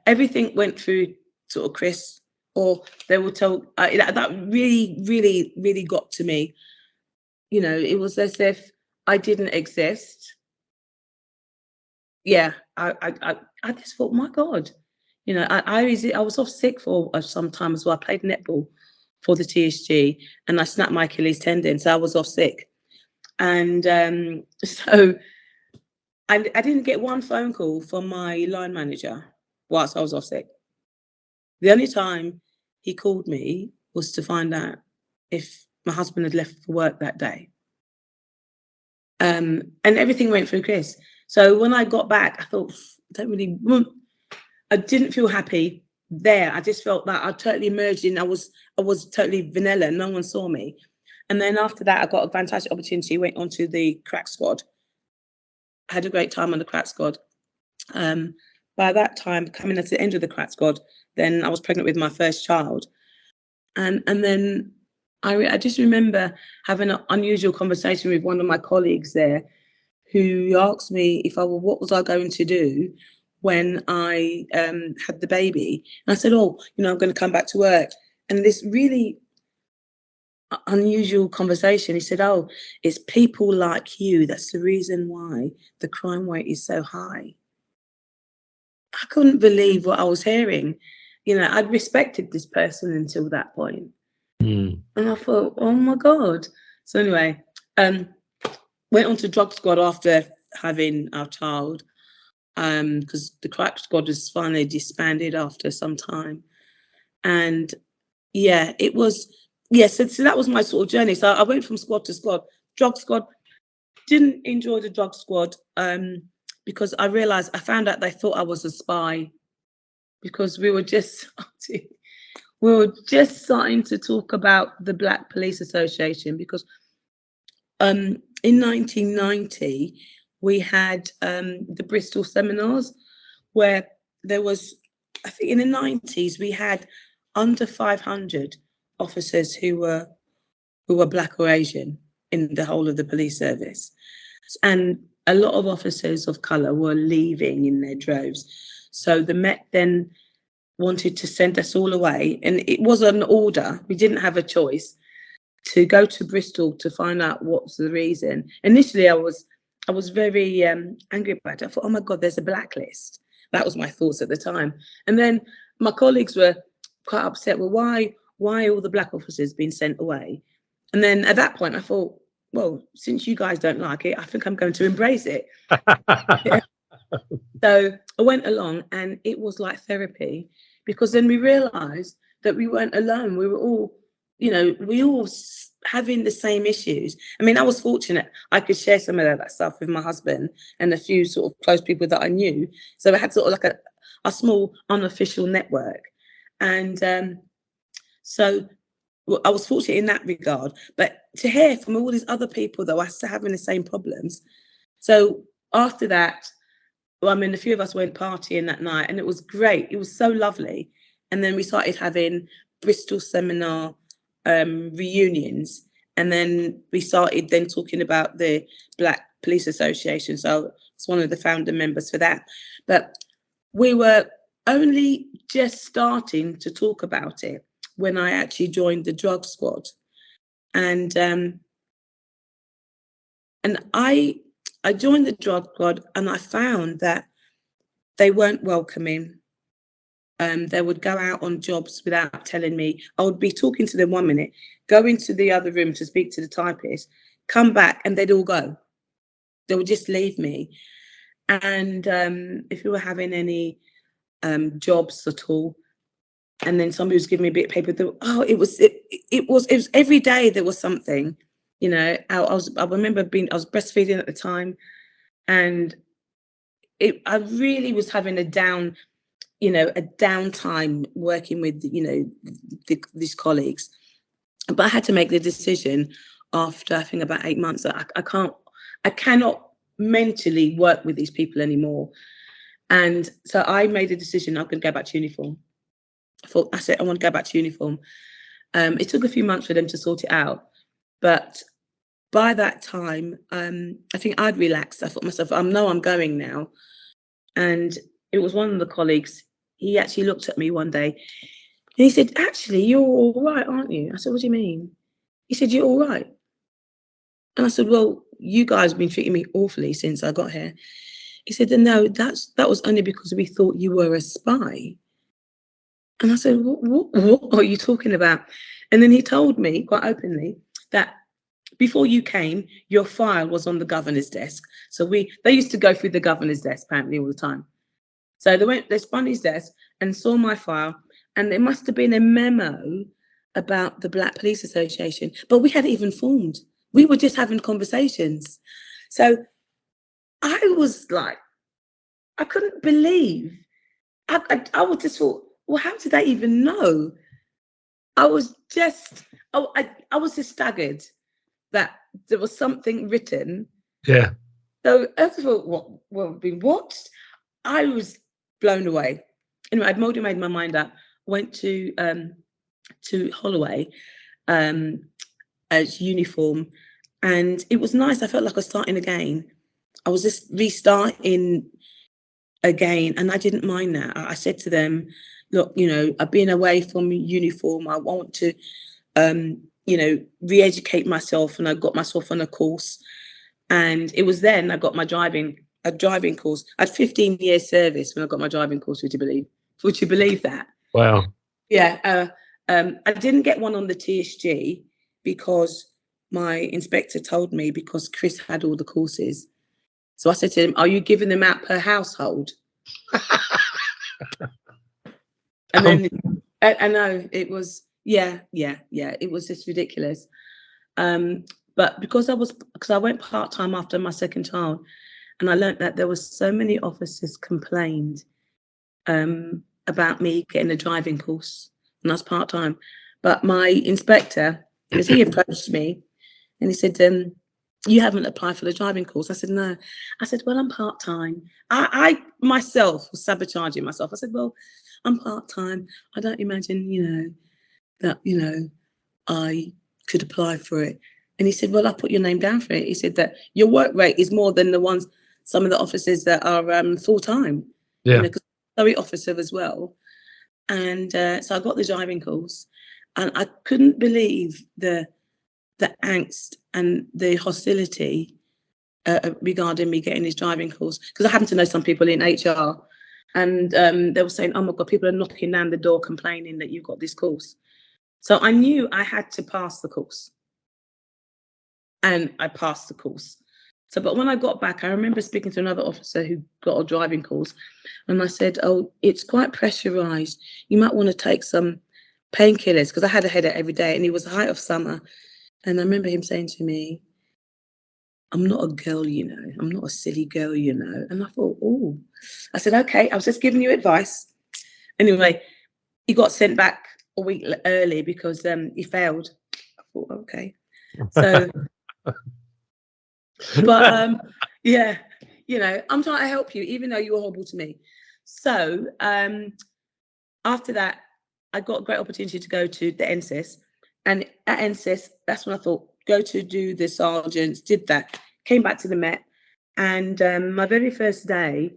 B: everything went through sort of Chris, or they would tell, that really, really, really got to me. You know, it was as if I didn't exist. Yeah, I just thought, my God, you know, I was off sick for some time as well. I played netball for the TSG, and I snapped my Achilles tendon, so I was off sick. And so I didn't get one phone call from my line manager whilst I was off sick. The only time he called me was to find out if my husband had left for work that day. And everything went through Chris. So when I got back, I thought, I didn't feel happy there. I just felt that I totally merged in. I was totally vanilla. No one saw me. And then after that, I got a fantastic opportunity, went onto the crack squad. I had a great time on the crack squad. By that time, coming at the end of the crack squad, then I was pregnant with my first child. And then I just remember having an unusual conversation with one of my colleagues there, who asked me what was I going to do when I had the baby. And I said, I'm going to come back to work. And this really unusual conversation, he said, it's people like you. That's the reason why the crime rate is so high. I couldn't believe what I was hearing. You know, I'd respected this person until that point. And I thought, oh my God. So anyway, went on to drug squad after having our child, because the crack squad was finally disbanded after some time. And so that was my sort of journey. So I went from squad to squad. Drug squad, didn't enjoy the drug squad, because I found out they thought I was a spy, because we were just starting to talk about the Black Police Association, because in 1990 we had the Bristol seminars, where there was, I think in the 90s we had under 500 officers who were Black or Asian in the whole of the police service, and a lot of officers of colour were leaving in their droves. So the Met then wanted to send us all away, and it was an order. We didn't have a choice to go to Bristol to find out what's the reason. Initially, I was very angry about it. I thought, oh my God, there's a blacklist. That was my thoughts at the time. And then my colleagues were quite upset. Well, why all the Black officers being sent away? And then at that point, I thought, well, since you guys don't like it, I think I'm going to embrace it. Yeah. So I went along, and it was like therapy, because then we realised that we weren't alone. We were all, we all having the same issues. I mean, I was fortunate. I could share some of that stuff with my husband and a few sort of close people that I knew. So I had sort of like a small unofficial network. And so I was fortunate in that regard. But to hear from all these other people that were having the same problems. So after that, a few of us went partying that night, and it was great. It was so lovely. And then we started having Bristol seminar reunions, and then we started then talking about the Black Police Association. So I was one of the founder members for that. But we were only just starting to talk about it when I actually joined the drug squad. And I joined the drug squad, and I found that they weren't welcoming. They would go out on jobs without telling me. I would be talking to them 1 minute, go into the other room to speak to the typist, come back, and they'd all go. They would just leave me. And if we were having any jobs at all, and then somebody was giving me a bit of paper. It was every day there was something, you know. I remember I was breastfeeding at the time, and I really was having a downtime working with, you know, these colleagues. But I had to make the decision after, I think, about 8 months that I cannot mentally work with these people anymore. And so I made a decision, I'm going to go back to uniform. I said, I want to go back to uniform. It took a few months for them to sort it out. But by that time, I think I'd relaxed. I thought to myself, I know I'm going now. And it was one of the colleagues, he actually looked at me one day and he said, actually, you're all right, aren't you? I said, what do you mean? He said, you're all right. And I said, well, you guys have been treating me awfully since I got here. He said, no, that was only because we thought you were a spy. And I said, what are you talking about? And then he told me quite openly that before you came, your file was on the governor's desk. So they used to go through the governor's desk apparently all the time. So they spun his desk and saw my file, and there must have been a memo about the Black Police Association, but we hadn't even formed. We were just having conversations. So I was like, I couldn't believe. I was just thought, well, how did they even know? I was just staggered that there was something written.
A: Yeah.
B: So I thought, what being watched? I was blown away. Anyway, I'd already made my mind up. Went to Holloway as uniform, and it was nice. I felt like I was starting again. I was just restarting again, and I didn't mind that. I said to them, look, you know, I've been away from uniform. I want to, you know, re-educate myself, and I got myself on a course. And it was then I got my driving course. I had 15 years service when I got my driving course. Would you believe that?
A: Wow.
B: Yeah. I didn't get one on the TSG because my inspector told me, because Chris had all the courses. So I said to him, are you giving them out per household? And then I know it was, yeah. It was just ridiculous. But because I went part-time after my second child, and I learned that there was so many officers complained about me getting a driving course, and I was part-time. But my inspector, because he approached me and he said, you haven't applied for the driving course. I said, no. I said, well, I'm part-time. I myself was sabotaging myself. I said, well, I'm part-time. I don't imagine, you know, that, you know, I could apply for it. And he said, well, I'll put your name down for it. He said that your work rate is more than some of the officers that are full-time.
A: Yeah.
B: You know, because I'm a sorry officer as well. And so I got the driving course, and I couldn't believe the angst and the hostility regarding me getting this driving course, because I happened to know some people in HR, and they were saying, oh my God, people are knocking down the door complaining that you've got this course. So I knew I had to pass the course, and I passed the course. So, but when I got back, I remember speaking to another officer who got a driving course, and I said, oh, it's quite pressurized. You might want to take some painkillers, because I had a headache every day, and it was the height of summer. And I remember him saying to me, I'm not a girl, you know. I'm not a silly girl, you know. And I thought, oh. I said, okay, I was just giving you advice. Anyway, he got sent back a week early because he failed. I thought, okay. So, but yeah, you know, I'm trying to help you, even though you were horrible to me. So after that, I got a great opportunity to go to the NSIS. And at NSIS, that's when I thought, go to do the sergeants, did that, came back to the Met. And my very first day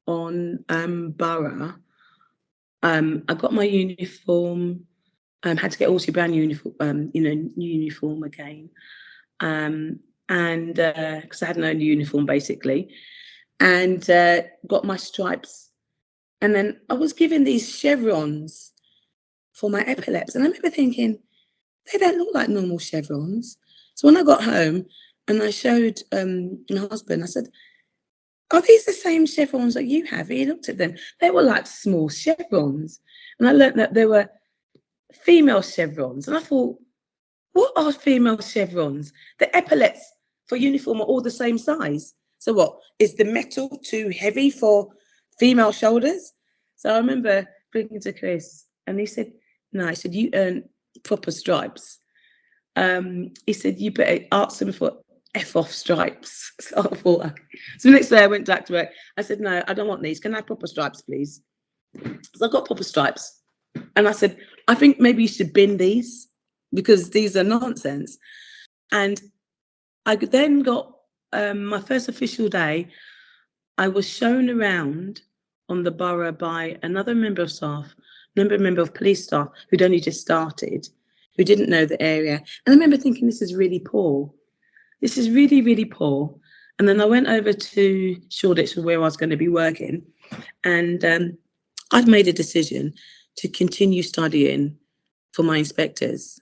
B: on borough, I got my uniform, had to get also brand new uniform, new uniform again. And because I had no uniform basically, and got my stripes. And then I was given these chevrons for my epaulets. And I remember thinking, they don't look like normal chevrons. So when I got home and I showed my husband, I said, are these the same chevrons that you have? He looked at them. They were like small chevrons. And I learned that there were female chevrons. And I thought, what are female chevrons? The epaulets for uniform are all the same size. So what, is the metal too heavy for female shoulders? So I remember speaking to Chris, and he said, no, I said, you earn proper stripes. He said, you better ask them for F off stripes. So I thought, so the next day I went back to work. I said, no, I don't want these. Can I have proper stripes, please? So I got proper stripes. And I said, I think maybe you should bin these because these are nonsense. And I then got my first official day. I was shown around on the borough by another member of staff, member of police staff who'd only just started, who didn't know the area. And I remember thinking, this is really poor. This is really, really poor. And then I went over to Shoreditch, where I was going to be working. And I'd made a decision to continue studying for my inspectors.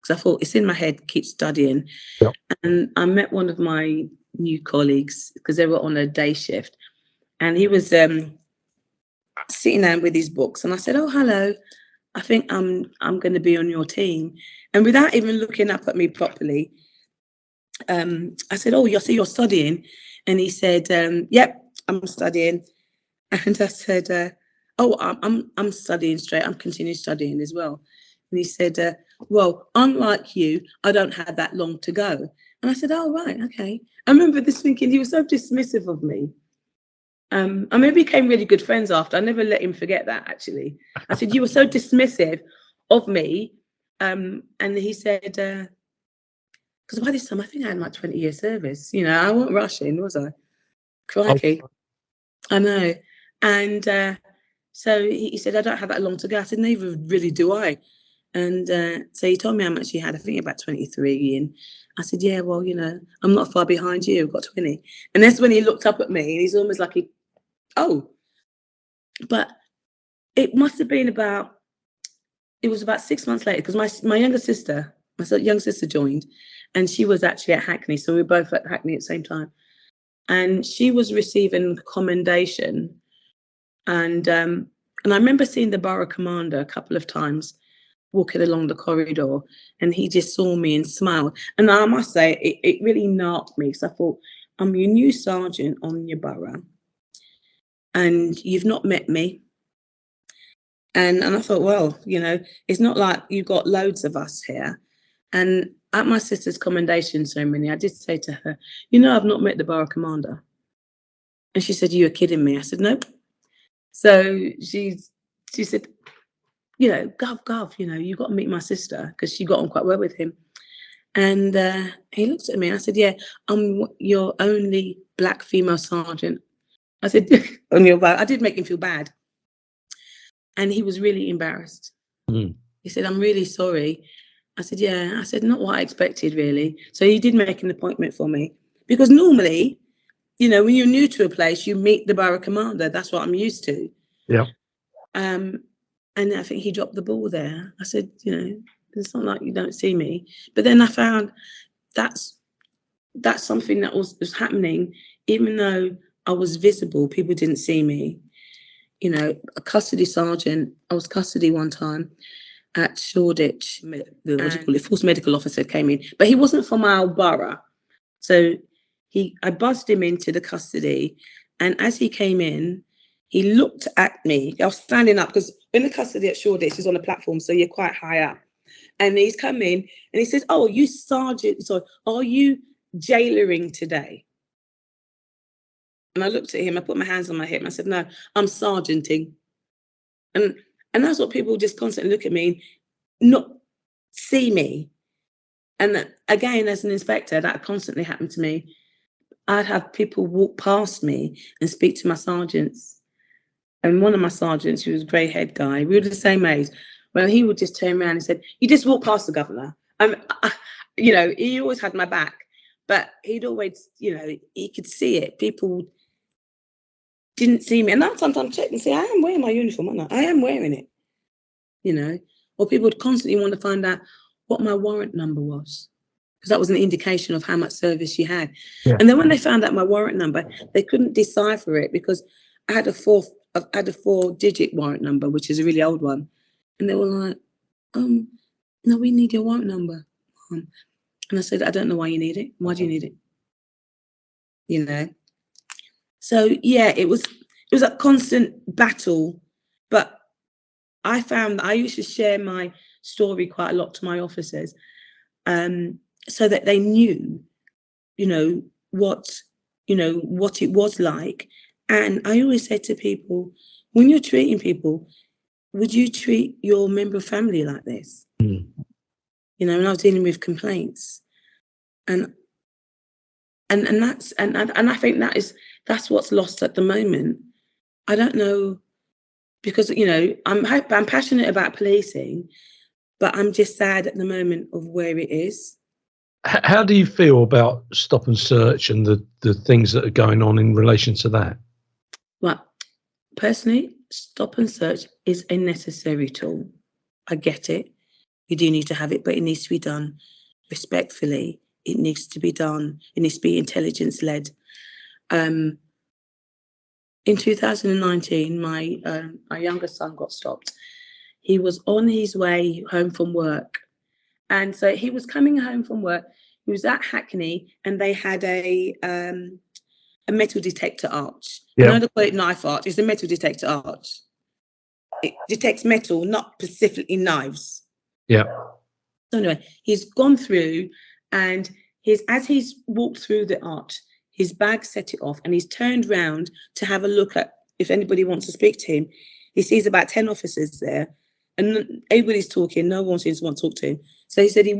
B: Because I thought, it's in my head, keep studying. Yep. And I met one of my new colleagues, because they were on a day shift. And he was sitting down with his books. And I said, oh, hello. I think I'm going to be on your team. And without even looking up at me properly, I said, oh, you're studying? And he said, yep, I'm studying. And I said, oh, I'm studying straight. I'm continuing studying as well. And he said, well, unlike you, I don't have that long to go. And I said, oh, right, okay. I remember this thinking, he was so dismissive of me. I mean, we became really good friends after. I never let him forget that, actually. I said, you were so dismissive of me. And he said, because by this time, I think I had like 20 years service. You know, I wasn't rushing, was I? Crikey. Oh. I know. And so he said, I don't have that long to go. I said, neither really do I. And so he told me how much he had. I think about 23. And I said, yeah, well, you know, I'm not far behind you. I've got 20. And that's when he looked up at me and he's almost like, but it must have been it was about 6 months later, because my younger sister joined, and she was actually at Hackney. So we were both at Hackney at the same time. And she was receiving commendation. And I remember seeing the borough commander a couple of times walking along the corridor, and he just saw me and smiled. And I must say, it really narked me, because I thought, I'm your new sergeant on your borough, and you've not met me. And I thought, well, you know, it's not like you've got loads of us here. And at my sister's commendation ceremony, I did say to her, you know, I've not met the borough commander. And she said, you're kidding me. I said, nope. So she said, you know, Gov, you know, you've got to meet my sister, because she got on quite well with him. And he looked at me and I said, yeah, I'm your only black female sergeant. I said, I did make him feel bad. And he was really embarrassed. Mm. He said, I'm really sorry. I said, yeah. I said, not what I expected, really. So he did make an appointment for me. Because normally, you know, when you're new to a place, you meet the borough commander. That's what I'm used to. Yeah. And I think he dropped the ball there. I said, you know, it's not like you don't see me. But then I found that's something that was happening, even though I was visible, people didn't see me. You know, a custody sergeant, I was custody one time at Shoreditch, force medical officer came in, but he wasn't from our borough. So I buzzed him into the custody, and as he came in, he looked at me. I was standing up, because in the custody at Shoreditch is on a platform, so you're quite high up. And he's come in and he says, oh, you sergeant, so are you jailoring today? And I looked at him, I put my hands on my hip and I said, no, I'm sergeanting. And that's what people just constantly look at me, not see me. And again, as an inspector, that constantly happened to me. I'd have people walk past me and speak to my sergeants. And one of my sergeants, who was a grey head guy, we were the same age, well, he would just turn around and said, you just walk past the governor. You know, he always had my back, but he'd always, you know, he could see it. People didn't see me. And I'd sometimes check and say, I am wearing my uniform, aren't I? I am wearing it, you know. Or people would constantly want to find out what my warrant number was. because that was an indication of how much service you had.
A: Yeah.
B: And then when they found out my warrant number, they couldn't decipher it because I had a 4-digit warrant number, which is a really old one. And they were like, no, we need your warrant number. And I said, I don't know why you need it. Why do you need it? You know? So yeah, it was a constant battle, but I found that I used to share my story quite a lot to my officers, so that they knew, what it was like. And I always said to people, when you're treating people, would you treat your member of family like this?
A: Mm.
B: And I was dealing with complaints, and I think that's what's lost at the moment. I don't know, because I'm passionate about policing, but I'm just sad at the moment of where it is.
A: How do you feel about stop and search and the things that are going on in relation to that?
B: Well, personally, stop and search is a necessary tool. I get it. You do need to have it, but it needs to be done respectfully. It needs to be done. It needs to be intelligence-led. In 2019, my younger son got stopped. He was on his way home from work. And so he was coming home from work. He was at Hackney, and they had a metal detector arch.
A: Yeah.
B: I know they call it knife arch. It's a metal detector arch. It detects metal, not specifically knives.
A: Yeah.
B: So anyway, he's gone through, and as he's walked through the arch, his bag set it off, and he's turned round to have a look at if anybody wants to speak to him. He sees about 10 officers there, and everybody's talking. No one seems to want to talk to him. So he said he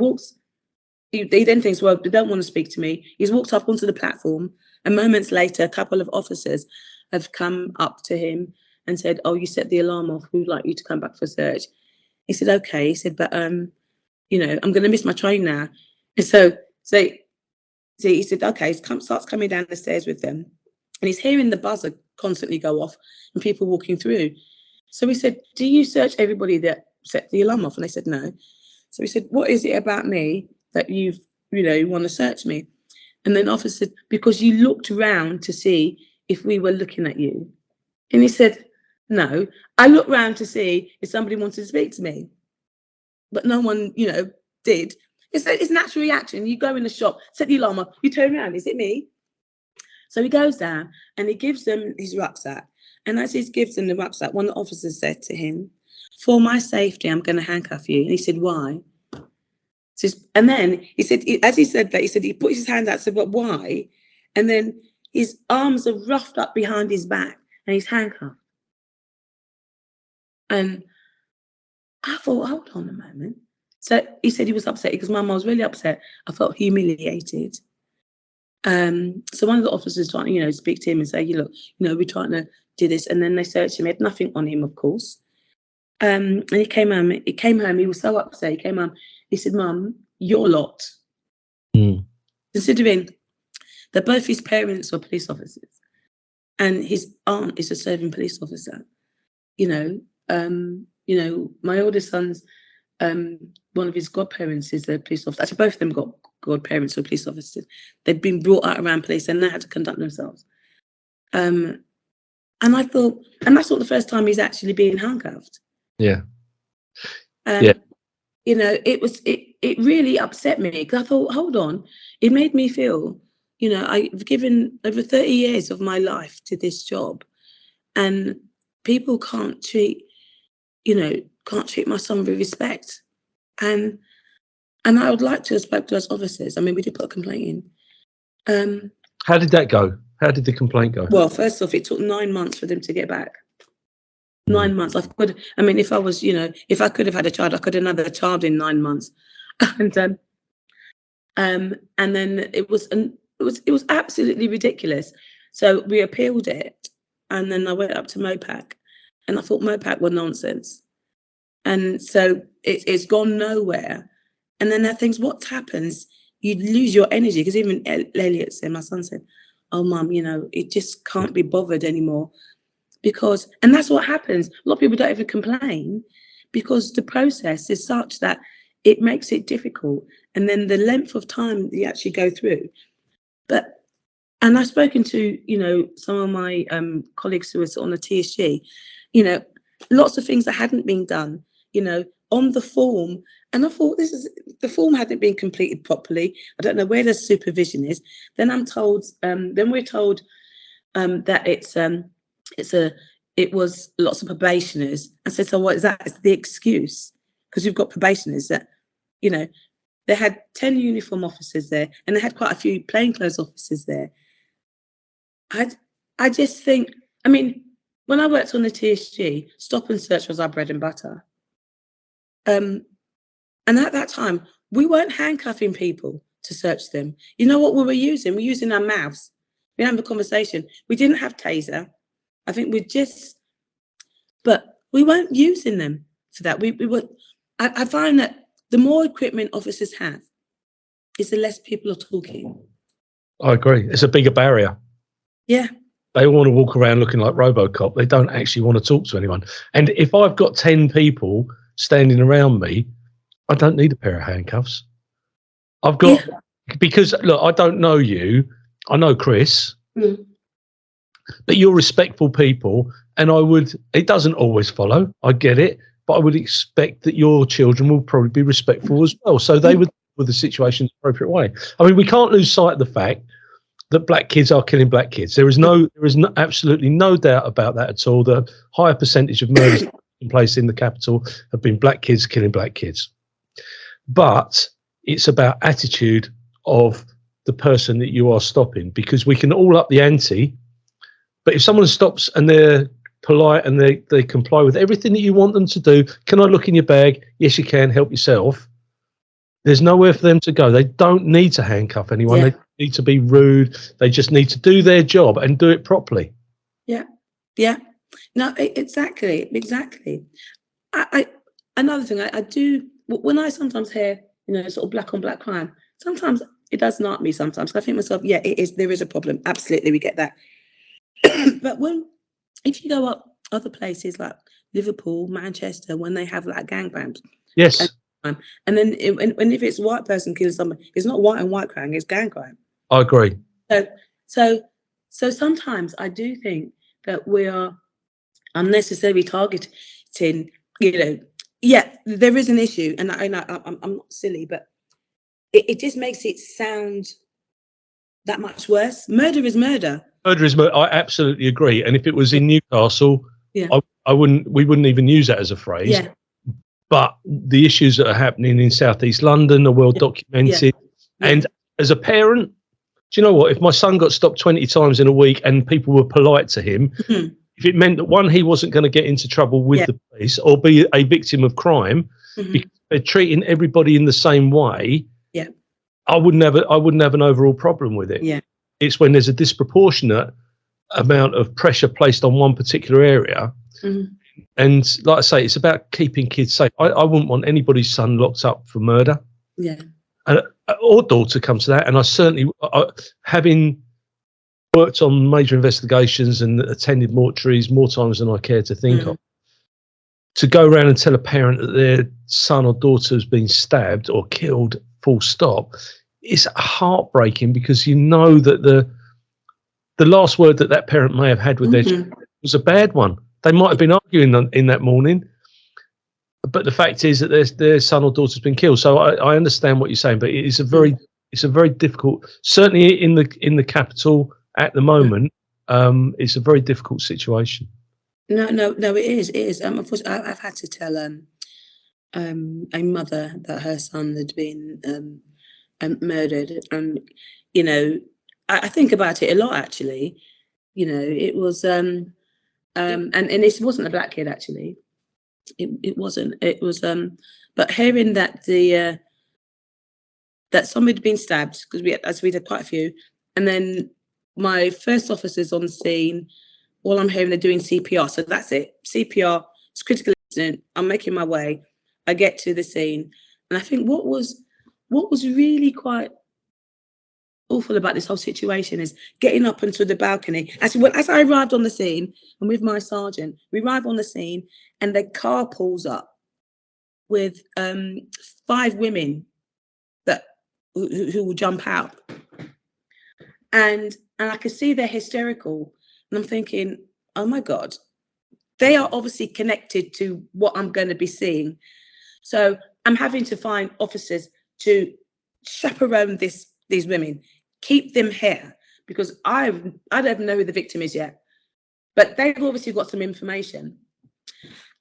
B: then thinks, well, they don't want to speak to me. He's walked up onto the platform, and moments later, a couple of officers have come up to him and said, oh, you set the alarm off. We would like you to come back for search. He said, okay. He said, but, I'm going to miss my train now. And so he said, okay, starts coming down the stairs with them. And he's hearing the buzzer constantly go off and people walking through. So he said, do you search everybody that set the alarm off? And they said, no. So he said, what is it about me that you want to search me? And then the officer said, because you looked around to see if we were looking at you. And he said, no, I looked around to see if somebody wanted to speak to me. But no one, did. It's natural reaction. You go in the shop, set the alarm off, you turn around, is it me? So he goes down and he gives them his rucksack. And as he gives them the rucksack, one of the officers said to him, for my safety, I'm going to handcuff you. And he said, why? And then he said, as he said that, he said, he put his hand out and said, but why? And then his arms are roughed up behind his back and he's handcuffed. And I thought, hold on a moment. So he said he was upset because Mum was really upset. I felt humiliated. So one of the officers trying to, speak to him and say, look, we're trying to do this. And then they searched him. He had nothing on him, of course. And he came home. He was so upset. He came home. He said, Mum, your lot.
A: Mm.
B: Considering that both his parents were police officers and his aunt is a serving police officer. My oldest son's one of his godparents is a police officer. Actually, both of them got godparents who are police officers. They've been brought out around police and know how to conduct themselves. And I thought, and that's not the first time he's actually been handcuffed.
A: Yeah.
B: It really upset me because I thought, hold on, it made me feel, I've given over 30 years of my life to this job, and people can't treat my son with respect. And I would like to have spoke to those officers. I mean, we did put a complaint in.
A: How did that go? How did the complaint go?
B: Well, first off, it took 9 months for them to get back. 9 months. If I was, if I could have had a child, I could have had a child in 9 months. And then it was absolutely ridiculous. So we appealed it, and then I went up to MOPAC, and I thought MOPAC were nonsense. And so it's gone nowhere. And then what happens? You lose your energy, because even Elliot said, my son said, oh, Mum, it just can't be bothered anymore. And that's what happens. A lot of people don't even complain because the process is such that it makes it difficult. and then the length of time you actually go through. And I've spoken to, some of my colleagues who are on the TSG, lots of things that hadn't been done, on the form. And I thought the form hadn't been completed properly. I don't know where the supervision is. Then we're told that it was lots of probationers. I said, so what is that? It's the excuse, because you've got probationers that, they had 10 uniform officers there, and they had quite a few plainclothes officers there. I just think, when I worked on the TSG, stop and search was our bread and butter. And at that time, we weren't handcuffing people to search them. You know what we were using? We're using our mouths. We had a conversation. We didn't have taser. I think but we weren't using them for that. I find that the more equipment officers have, is the less people are talking.
A: I agree. It's a bigger barrier.
B: Yeah.
A: They want to walk around looking like RoboCop. They don't actually want to talk to anyone. And if I've got 10 people standing around me, I don't need a pair of handcuffs. Because look, I don't know you. I know Chris, but you're respectful people. And it doesn't always follow. I get it. But I would expect that your children will probably be respectful as well. So they would deal with the situation in the appropriate way. We can't lose sight of the fact that black kids are killing black kids. There is absolutely no doubt about that at all. The higher percentage of murders taking place in the capital have been black kids killing black kids. But it's about attitude of the person that you are stopping, because we can all up the ante, but if someone stops and they're polite and they comply with everything that you want them to do, can I look in your bag? Yes, you can. Help yourself. There's nowhere for them to go. They don't need to handcuff anyone.
B: Yeah.
A: They don't need to be rude. They just need to do their job and do it properly.
B: Yeah. No, exactly. Another thing I do, when I sometimes hear, sort of black on black crime, sometimes it does knock me sometimes. I think to myself, yeah, there is a problem. Absolutely, we get that. But if you go up other places like Liverpool, Manchester, when they have like gangbangs.
A: Yes.
B: And then if it's a white person killing someone, it's not white and white crime, it's gang crime.
A: I agree.
B: So sometimes I do think that we are unnecessarily targeting, yeah, there is an issue, and I know I'm not silly, but it just makes it sound that much worse. Murder is murder. Murder is murder.
A: I absolutely agree. And if it was in Newcastle,
B: yeah.
A: we wouldn't even use that as a phrase.
B: Yeah.
A: But the issues that are happening in Southeast London are well documented. Yeah. And as a parent, do you know what? If my son got stopped 20 times in a week and people were polite to him, if it meant that, one, he wasn't going to get into trouble with the police or be a victim of crime, because they're treating everybody in the same way, I wouldn't have an overall problem with it.
B: Yeah.
A: It's when there's a disproportionate amount of pressure placed on one particular area. And like I say, it's about keeping kids safe. I wouldn't want anybody's son locked up for murder.
B: Yeah.
A: Or daughter comes to that. And I certainly, having worked on major investigations and attended mortuaries more times than I care to think of, to go around and tell a parent that their son or daughter has been stabbed or killed, full stop, it's heartbreaking, because you know that the last word that parent may have had with their child was a bad one. They might have been arguing in that morning, but the fact is that their son or daughter's been killed. So I understand what you're saying, but it's a very difficult, certainly in the capital at the moment. It's a very difficult situation.
B: No, it is. Unfortunately, I've had to tell a mother that her son had been murdered, and I think about it a lot, actually. It was and it wasn't a black kid, actually. It wasn't. It was but hearing that that somebody had been stabbed, because we had quite a few, and then my first officer's on the scene. All I'm hearing, they're doing CPR. So that's it. CPR. It's critical incident. I'm making my way. I get to the scene, and I think what was really quite awful about this whole situation is getting up onto the balcony. As I arrived on the scene, and with my sergeant, we arrive on the scene, and the car pulls up with 5 women that who will jump out. And I could see they're hysterical. And I'm thinking, oh my God, they are obviously connected to what I'm going to be seeing. So I'm having to find officers to chaperone these women, keep them here, because I don't know who the victim is yet. But they've obviously got some information.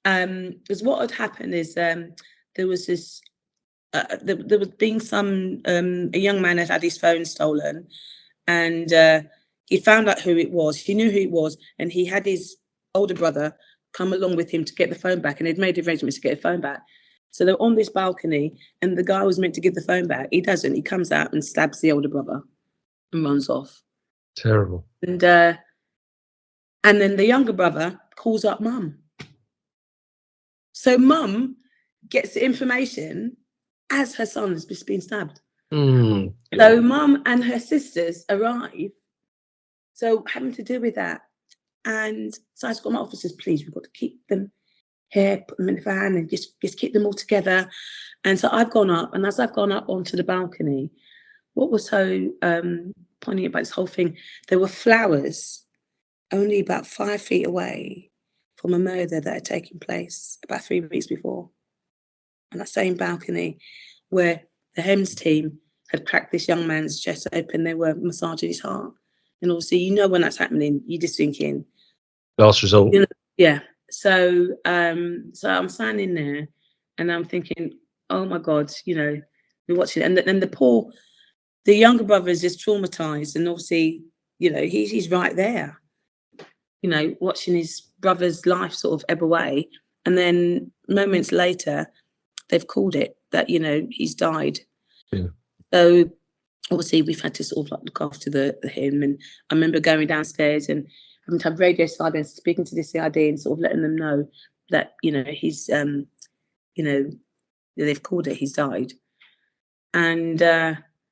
B: Because what had happened is there was this, there was being some, a young man had his phone stolen, and he found out who it was. He knew who it was, and he had his older brother come along with him to get the phone back, and they'd made arrangements to get the phone back. So they're on this balcony, and the guy was meant to give the phone back. He doesn't. He comes out and stabs the older brother and runs off.
A: Terrible.
B: And then the younger brother calls up mum. So mum gets the information as her son has just been stabbed. So mum and her sisters arrive. So having to deal with that. And so I just got my officers, please, we've got to keep them here, put them in the van and just keep them all together. And so I've gone up, and as I've gone up onto the balcony, what was so poignant about this whole thing, there were flowers only about 5 feet away from a murder that had taken place about 3 weeks before. On that same balcony where the HEMS team had cracked this young man's chest open, they were massaging his heart. And obviously, you know, when that's happening, you're just thinking,
A: last result.
B: You know, yeah. So so I'm standing there and I'm thinking, oh my God, you know, we're watching it. And the younger brother is just traumatized. And obviously, you know, he's right there, you know, watching his brother's life sort of ebb away. And then moments later, they've called it that, you know, he's died.
A: Yeah.
B: So obviously we've had to sort of like look after him. And I remember going downstairs and having to have radio silence, speaking to the CID and sort of letting them know that, you know, he's, you know, they've called it, he's died. And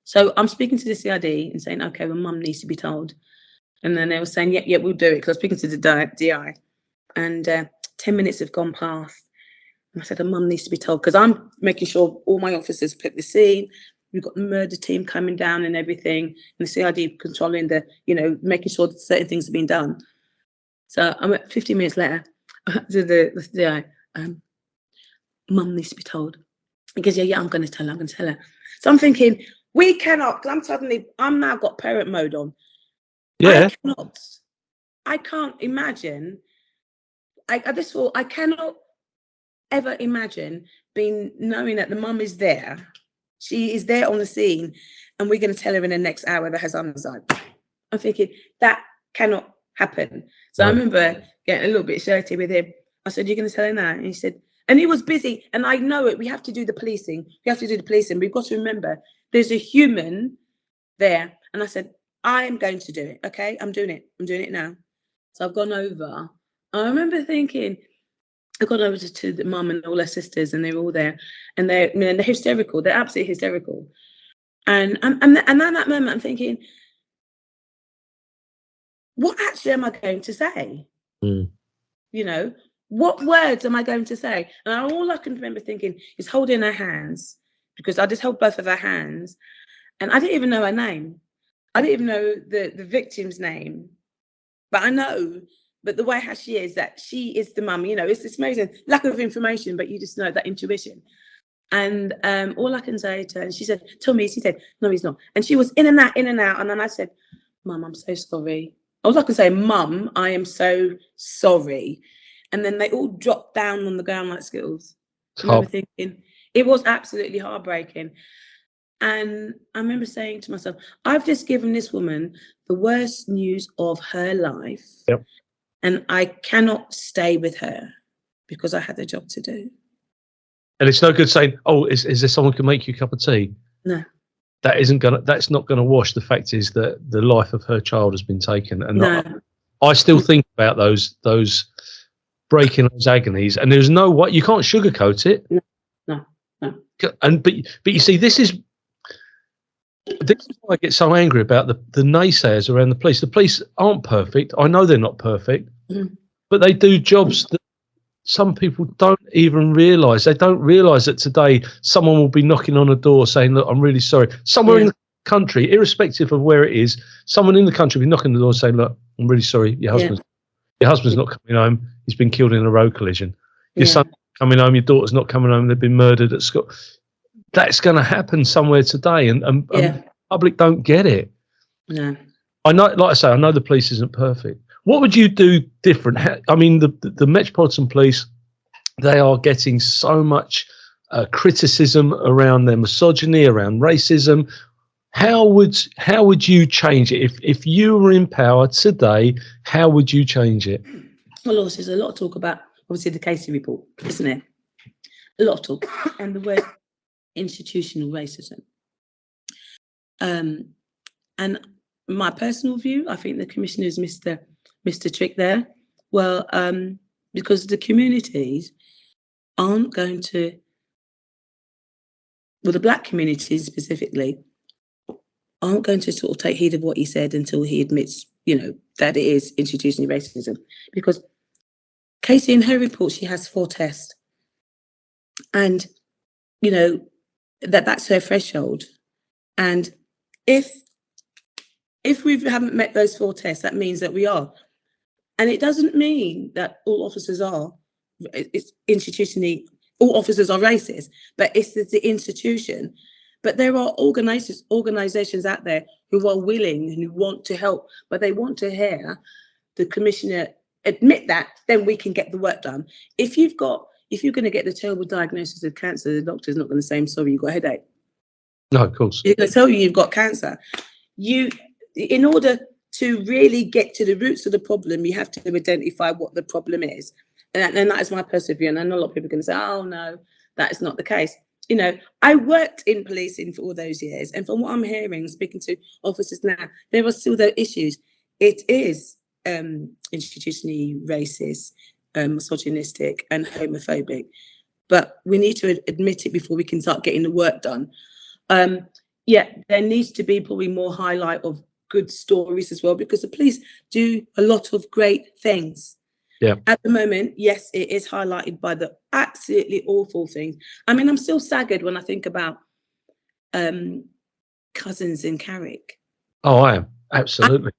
B: so I'm speaking to the CID and saying, okay, well, mum needs to be told. And then they were saying, yeah, we'll do it. Because I was speaking to the DI. And 10 minutes have gone past. And I said, mum needs to be told. Because I'm making sure all my officers put the scene. We've got the murder team coming down and everything. And the CID controlling the, you know, making sure that certain things have been done. So I'm at 15 minutes later to the DI. Mum needs to be told. He goes, yeah, I'm going to tell her. So I'm thinking, we cannot, because I'm now got parent mode on.
A: Yeah.
B: I can't imagine. I cannot ever imagine knowing that the mum is there. She is there on the scene, and we're going to tell her in the next hour that her son's died. I'm thinking that cannot happen. So I remember getting a little bit shirty with him. I said, "You're going to tell her now?" And he said, and he was busy. And I know it. We have to do the policing. We've got to remember there's a human there. And I said, I'm going to do it. Okay, I'm doing it now. So I've gone over. I remember thinking, I got over to the mum and all her sisters, and they're all there, and they're hysterical. They're absolutely hysterical. And then at that moment, I'm thinking, what actually am I going to say? You know, what words am I going to say? And all I can remember thinking is holding her hands, because I just held both of her hands, and I didn't even know her name. I didn't even know the victim's name, but I know. But the way how she is, that she is the mum, you know, it's amazing. Lack of information, but you just know that intuition. And all I can say to her, and she said, tell me, she said, no, he's not. And she was in and out. And then I said, Mum, I'm so sorry. All I can say, Mum, I am so sorry. And then they all dropped down on the ground like Skittles. I remember thinking, it was absolutely heartbreaking. And I remember saying to myself, I've just given this woman the worst news of her life.
A: Yep.
B: And I cannot stay with her because I had a job to do.
A: And it's no good saying, "Oh, is there someone who can make you a cup of tea?"
B: No,
A: that's not gonna wash. The fact is that the life of her child has been taken, and
B: no.
A: I still think about those breaking those agonies. And there's no way you can't sugarcoat it.
B: No.
A: And but you see, this is why I get so angry about the naysayers around the police. The police aren't perfect. I know they're not perfect, but they do jobs that some people don't even realise. They don't realise that today someone will be knocking on a door saying, look, I'm really sorry. Somewhere in the country, irrespective of where it is, someone in the country will be knocking on the door saying, look, I'm really sorry, your husband's not coming home. He's been killed in a road collision. Your son's coming home, your daughter's not coming home, they've been murdered at school. That's going to happen somewhere today, and the public don't get it.
B: No.
A: I know, like I say, I know the police isn't perfect. What would you do different? I mean, the Metropolitan Police, they are getting so much criticism around their misogyny, around racism. How would you change it if you were in power today? How would you change it?
B: Well, also, there's a lot of talk about obviously the Casey report, isn't it? A lot of talk, and the word institutional racism. And my personal view, I think the commissioners missed the trick there. Well, because the communities aren't going to, well, the black communities specifically, aren't going to sort of take heed of what he said until he admits, that it is institutional racism. Because Casey, in her report, she has 4 tests. And, that's her threshold. And if we haven't met those 4 tests, that means that we are. And it doesn't mean that all officers are, it's institutionally, all officers are racist, but it's the institution. But there are organisations out there who are willing and who want to help, but they want to hear the commissioner admit that, then we can get the work done. If you're going to get the terrible diagnosis of cancer, the doctor's not going to say, I'm sorry, you've got a headache.
A: No, of course.
B: They're going to tell you you've got cancer. In order to really get to the roots of the problem, you have to identify what the problem is. And that is my personal view. And I know a lot of people are going to say, oh, no, that is not the case. I worked in policing for all those years. And from what I'm hearing, speaking to officers now, there are still those issues. It is institutionally racist, misogynistic and homophobic. But we need to admit it before we can start getting the work done. There needs to be probably more highlight of good stories as well, because the police do a lot of great things. Yeah. At the moment, yes, it is highlighted by the absolutely awful things. I mean, I'm still staggered when I think about Cousins in Carrick.
A: Oh, I am. Absolutely.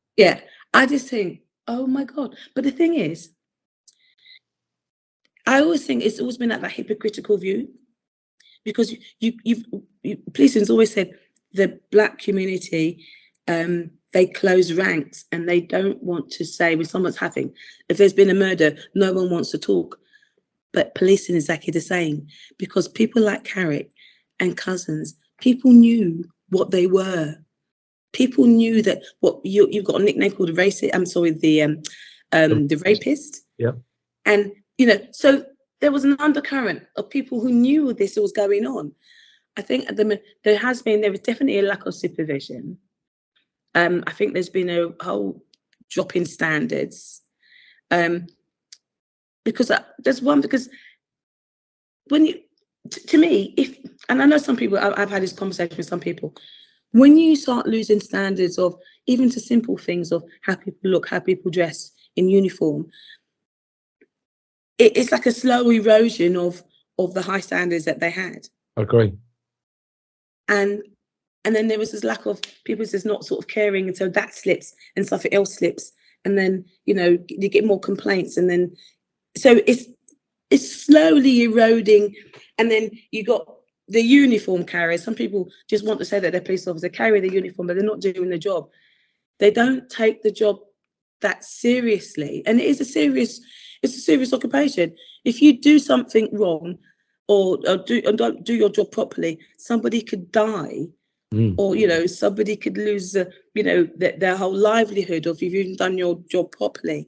B: I just think, oh my God. But the thing is, I always think it's always been at that hypocritical view, because policing's always said the black community, they close ranks and they don't want to say when someone's if there's been a murder, no one wants to talk. But policing is exactly the same, because people like Carrick and Cousins, people knew what they were. People knew that what you've got a nickname called the rapist. Yeah. And so there was an undercurrent of people who knew this was going on. I think there is definitely a lack of supervision. I think there's been a whole drop in standards. Because when to me, and I know some people, I've had this conversation with some people, when you start losing standards of even to simple things of how people look, how people dress in uniform, it's like a slow erosion of the high standards that they had. I agree. And then there was this lack of people just not sort of caring, and so that slips and something else slips, and then you get more complaints, and then so it's slowly eroding. And then you got the uniform carriers. Some people just want to say that they're police officers, carry the uniform, but they're not doing the job. They don't take the job that seriously, and it's a serious occupation. If you do something wrong or don't do your job properly, somebody could die. Or somebody could lose their whole livelihood, or if you've even done your job properly.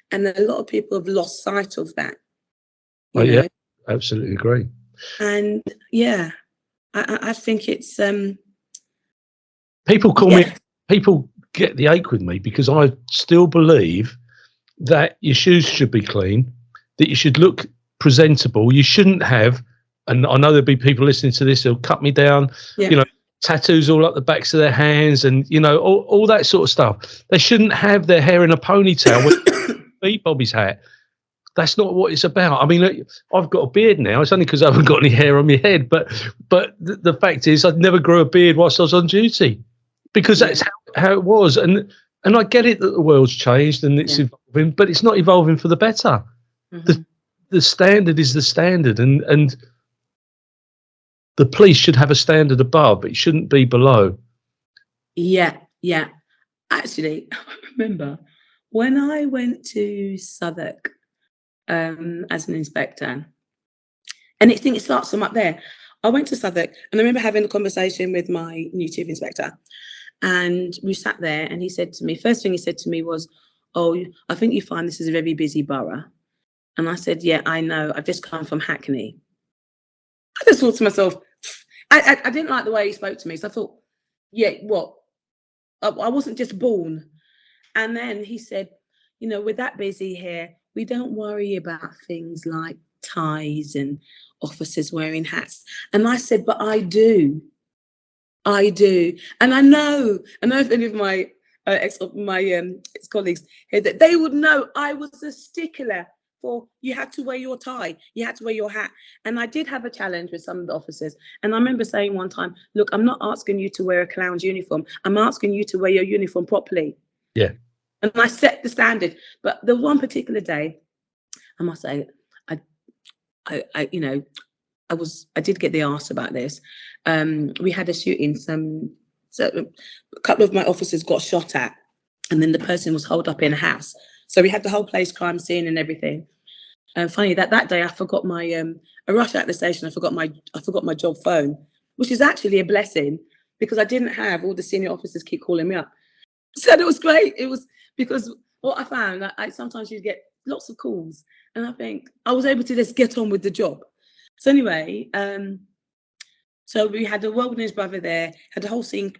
B: And a lot of people have lost sight of that.
A: Yeah, absolutely agree.
B: And I think it's
A: people get the ache with me, because I still believe that your shoes should be clean, that you should look presentable. You shouldn't have, and I know there'll be people listening to this who'll cut me down, tattoos all up the backs of their hands, and all that sort of stuff. They shouldn't have their hair in a ponytail with beat Bobby's hat. That's not what it's about. I mean, look, I've got a beard now. It's only because I haven't got any hair on my head. But the fact is, I never grew a beard whilst I was on duty, because that's how it was. And I get it that the world's changed and it's evolving, but it's not evolving for the better.
B: Mm-hmm.
A: The standard is the standard, and the police should have a standard above. It shouldn't be below.
B: Yeah. Actually, I remember when I went to Southwark as an inspector, and I think it starts from up there. I went to Southwark, and I remember having a conversation with my new chief inspector, and we sat there, and he said to me, first thing he said to me was, "Oh, I think you find this is a very busy borough." And I said, "Yeah, I know. I've just come from Hackney." I just thought to myself, I didn't like the way he spoke to me. So I thought, yeah, what? I wasn't just born. And then he said, "You know, we're that busy here. We don't worry about things like ties and officers wearing hats." And I said, "But I do. I do." And I know if any of my ex-colleagues here, that they would know I was a stickler for you had to wear your tie, you had to wear your hat. And I did have a challenge with some of the officers. And I remember saying one time, "Look, I'm not asking you to wear a clown's uniform. I'm asking you to wear your uniform properly."
A: Yeah.
B: And I set the standard. But the one particular day, I must say, I did get the arse about this. We had a shooting. So a couple of my officers got shot at, and then the person was holed up in a house. So we had the whole place crime scene and everything. And funny that day I forgot my I rushed out the station. I forgot my job phone, which is actually a blessing because I didn't have all the senior officers keep calling me up. So it was great. It was because what I found, I sometimes you get lots of calls, and I think I was able to just get on with the job. So anyway, so we had a well-known brother there, had the whole scene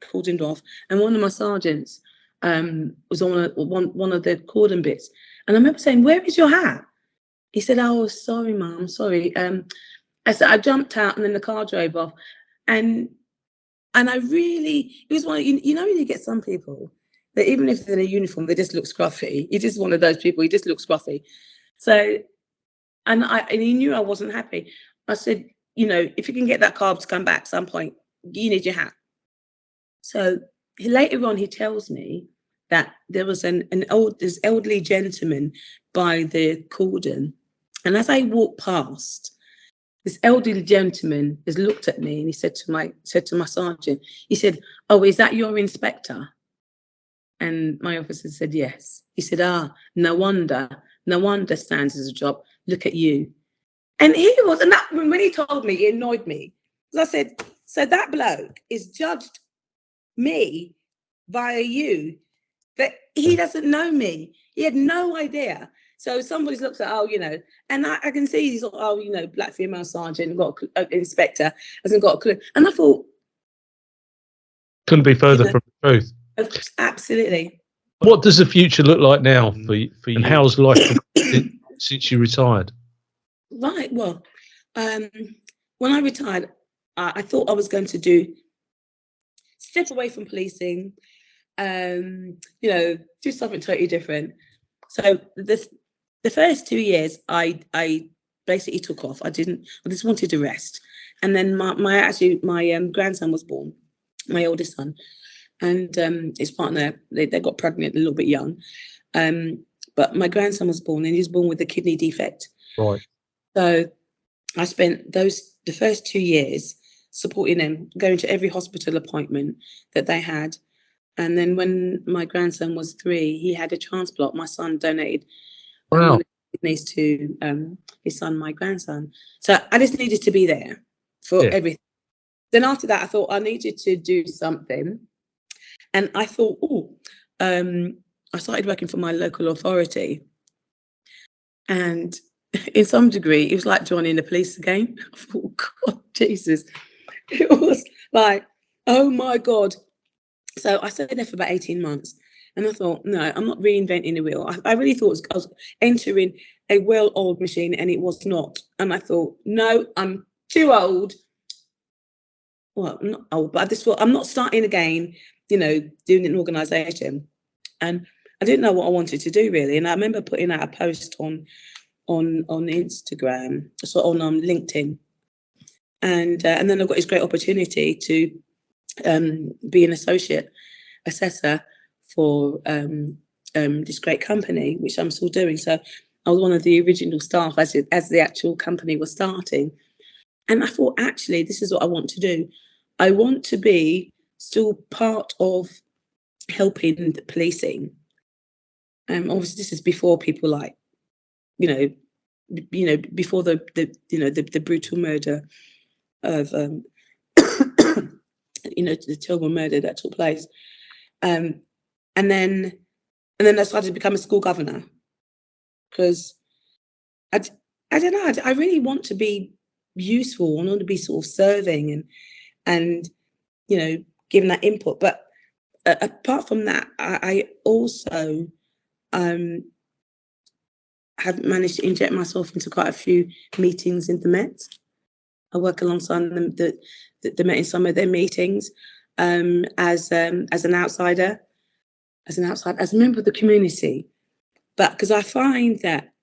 B: cordoned off, and one of my sergeants was on one of the cordon bits, and I remember saying, "Where is your hat?" He said, "Oh, sorry, Mum, sorry." I said, I jumped out, and then the car drove off, and I really, it was one of, you know, you get some people that even if they're in a uniform, they just look scruffy. You're just one of those people, you just look scruffy. So, and he knew I wasn't happy. I said, "You know, if you can get that car to come back at some point, you need your hat." So later on, he tells me that there was this elderly gentleman by the cordon, and as I walked past, this elderly gentleman has looked at me, and he said to my sergeant, he said, "Oh, is that your inspector?" And my officer said, "Yes." He said, "Ah, no wonder stands as a job. Look at you." And he was, and that when he told me, it annoyed me. Because I said, "So that bloke is judged me via you, but he doesn't know me. He had no idea." So somebody's looked at, "Oh, you know," and I can see he's like, "Oh, you know, black female sergeant, got inspector, hasn't got a clue." And I thought,
A: couldn't be further from the truth.
B: Absolutely.
A: What does the future look like now for you? And how's life since you retired?
B: Right. Well, when I retired, I thought I was going to step away from policing, you know, do something totally different. So the first 2 years, I basically took off. I just wanted to rest. And then my grandson was born, my oldest son, and his partner, they got pregnant a little bit young. But my grandson was born, and he was born with a kidney defect.
A: Right.
B: So I spent the first 2 years supporting them, going to every hospital appointment that they had. And then when my grandson was 3, he had a transplant. My son donated one of his kidneys to his son, my grandson. So I just needed to be there for everything. Then after that, I thought I needed to do something. And I thought, I started working for my local authority. And in some degree, it was like joining the police again. I thought, God, Jesus. It was like, oh my God. So I stayed there for about 18 months. And I thought, no, I'm not reinventing the wheel. I really thought I was entering a well-oiled machine, and it was not. And I thought, no, I'm too old. Well, I'm not old, but I just thought I'm not starting again, you know, doing an organisation. And I didn't know what I wanted to do, really. And I remember putting out a post on on Instagram, so on LinkedIn, and then I got this great opportunity to be an associate assessor for this great company, which I'm still doing. So I was one of the original staff as the actual company was starting, and I thought, actually, this is what I want to do. I want to be still part of helping the policing. Obviously, this is before people like, before the brutal murder of the terrible murder that took place, and then I started to become a school governor, because I don't know, I really want to be useful. I want to be sort of serving and giving that input. But apart from that, I also have managed to inject myself into quite a few meetings in the Met. I work alongside them, the Met, in some of their meetings, as an outsider, as a member of the community. But because I find that,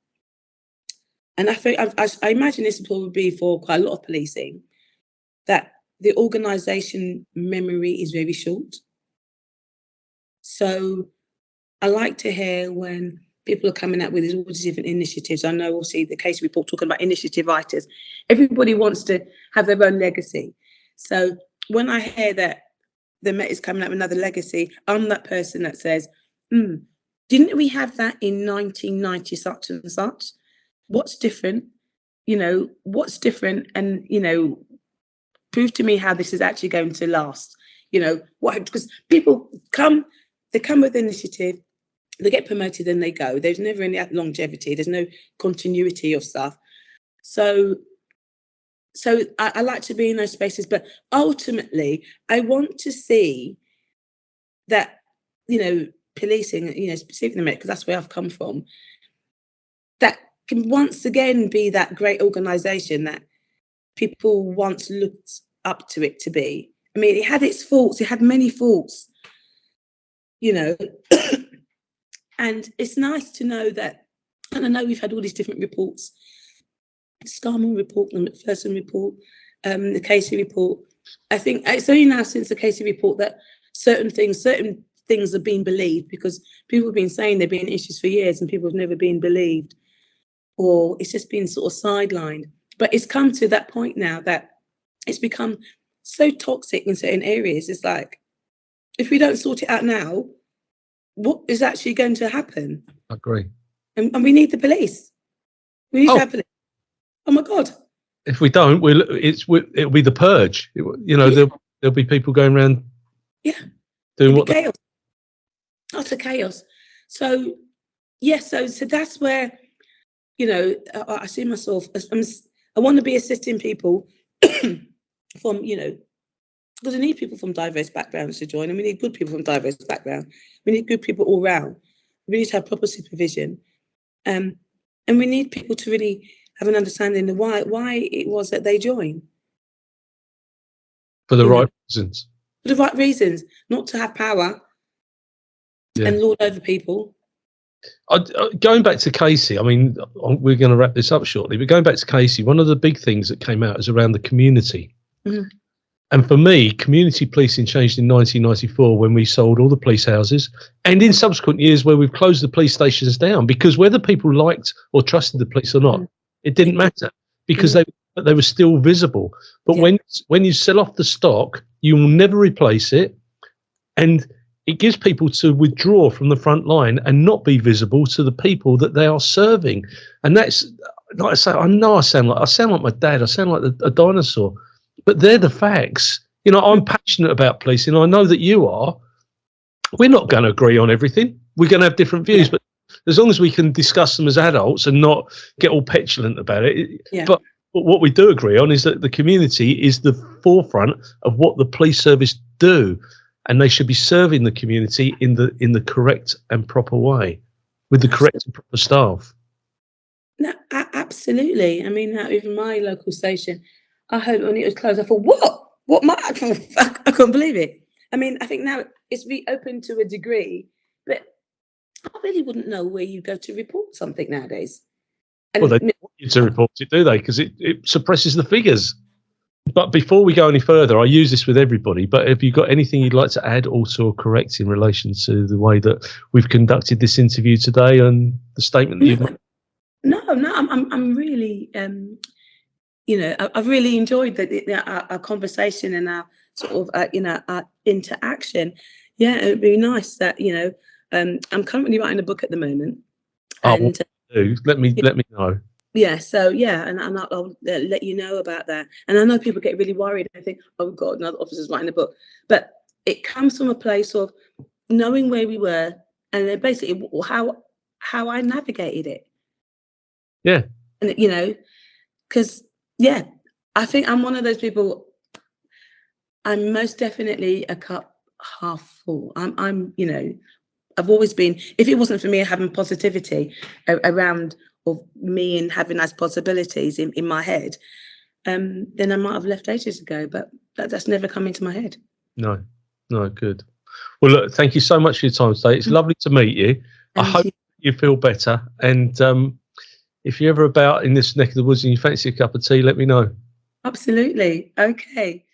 B: and I think I imagine this will probably be for quite a lot of policing, that the organisation memory is very short. So I like to hear when people are coming up with all these different initiatives. I know, obviously, the case report talking about initiative writers. Everybody wants to have their own legacy. So when I hear that the Met is coming up with another legacy, I'm that person that says, didn't we have that in 1990 such and such? What's different? What's different? And, prove to me how this is actually going to last. Because people come with initiative, they get promoted and they go. There's never any longevity. There's no continuity of stuff. So I like to be in those spaces, but ultimately I want to see that, policing, specifically the Met, because that's where I've come from, that can once again be that great organisation that people once looked up to it to be. I mean, it had its faults. It had many faults, and it's nice to know that, and I know we've had all these different reports, the Scarman report, the McPherson report, the Casey report. I think it's only now since the Casey report that certain things are being believed, because people have been saying there have been issues for years and people have never been believed, or it's just been sort of sidelined. But it's come to that point now that it's become so toxic in certain areas. It's like, if we don't sort it out now, what is actually going to happen?
A: I agree.
B: And we need the police. We need to have police. Oh my God. If
A: we don't, it'll be the purge. There'll be people going around.
B: Yeah.
A: Doing what?
B: Chaos. Utter chaos. So, so that's where, I see myself as, I want to be assisting people from, because we need people from diverse backgrounds to join, and we need good people from diverse backgrounds. We need good people all round. We need to have proper supervision, and we need people to really have an understanding of why it was that they joined.
A: For the right reasons.
B: For the right reasons, not to have power and lord over people.
A: Going back to Casey, I mean, we're going to wrap this up shortly, but going back to Casey, one of the big things that came out is around the community.
B: Mm-hmm.
A: And for me, community policing changed in 1994 when we sold all the police houses, and in subsequent years where we've closed the police stations down, because whether people liked or trusted the police or not, it didn't matter, because they were still visible. But when you sell off the stock, you will never replace it, and it gives people to withdraw from the front line and not be visible to the people that they are serving. And that's, like I say, I know I sound like my dad. I sound like a dinosaur, but they're the facts. I'm passionate about policing. I know that you are. We're not going to agree on everything. We're going to have different views, but as long as we can discuss them as adults and not get all petulant about it. But what we do agree on is that the community is the forefront of what the police service do, and they should be serving the community in the correct and proper way, with the correct and proper staff.
B: No, absolutely. I mean, even my local station, I heard when it was closed, I thought, what? I couldn't believe it. I mean, I think now it's reopened to a degree, but I really wouldn't know where you go to report something nowadays.
A: Well, they don't want you to report it, do they? Because it suppresses the figures. But before we go any further, I use this with everybody, but have you got anything you'd like to add, alter or correct in relation to the way that we've conducted this interview today and the statement that you've made?
B: No, I'm really, I've really enjoyed our conversation and our sort of, our interaction. Yeah, it'd be nice that, I'm currently writing a book at the moment. And
A: let me know.
B: Yeah, so yeah, and I'll let you know about that. And I know people get really worried and think, oh God, another officer's writing a book. But it comes from a place of knowing where we were and then basically how I navigated it.
A: Yeah.
B: And because I think I'm one of those people. I'm most definitely a cup half full. I'm I've always been. If it wasn't for me having positivity around of me and having those possibilities in my head, then I might have left ages ago. But that's never come into my head.
A: No, good. Well, look, thank you so much for your time today. It's lovely to meet you. I hope you feel better. And if you're ever about in this neck of the woods and you fancy a cup of tea, let me know.
B: Absolutely. Okay.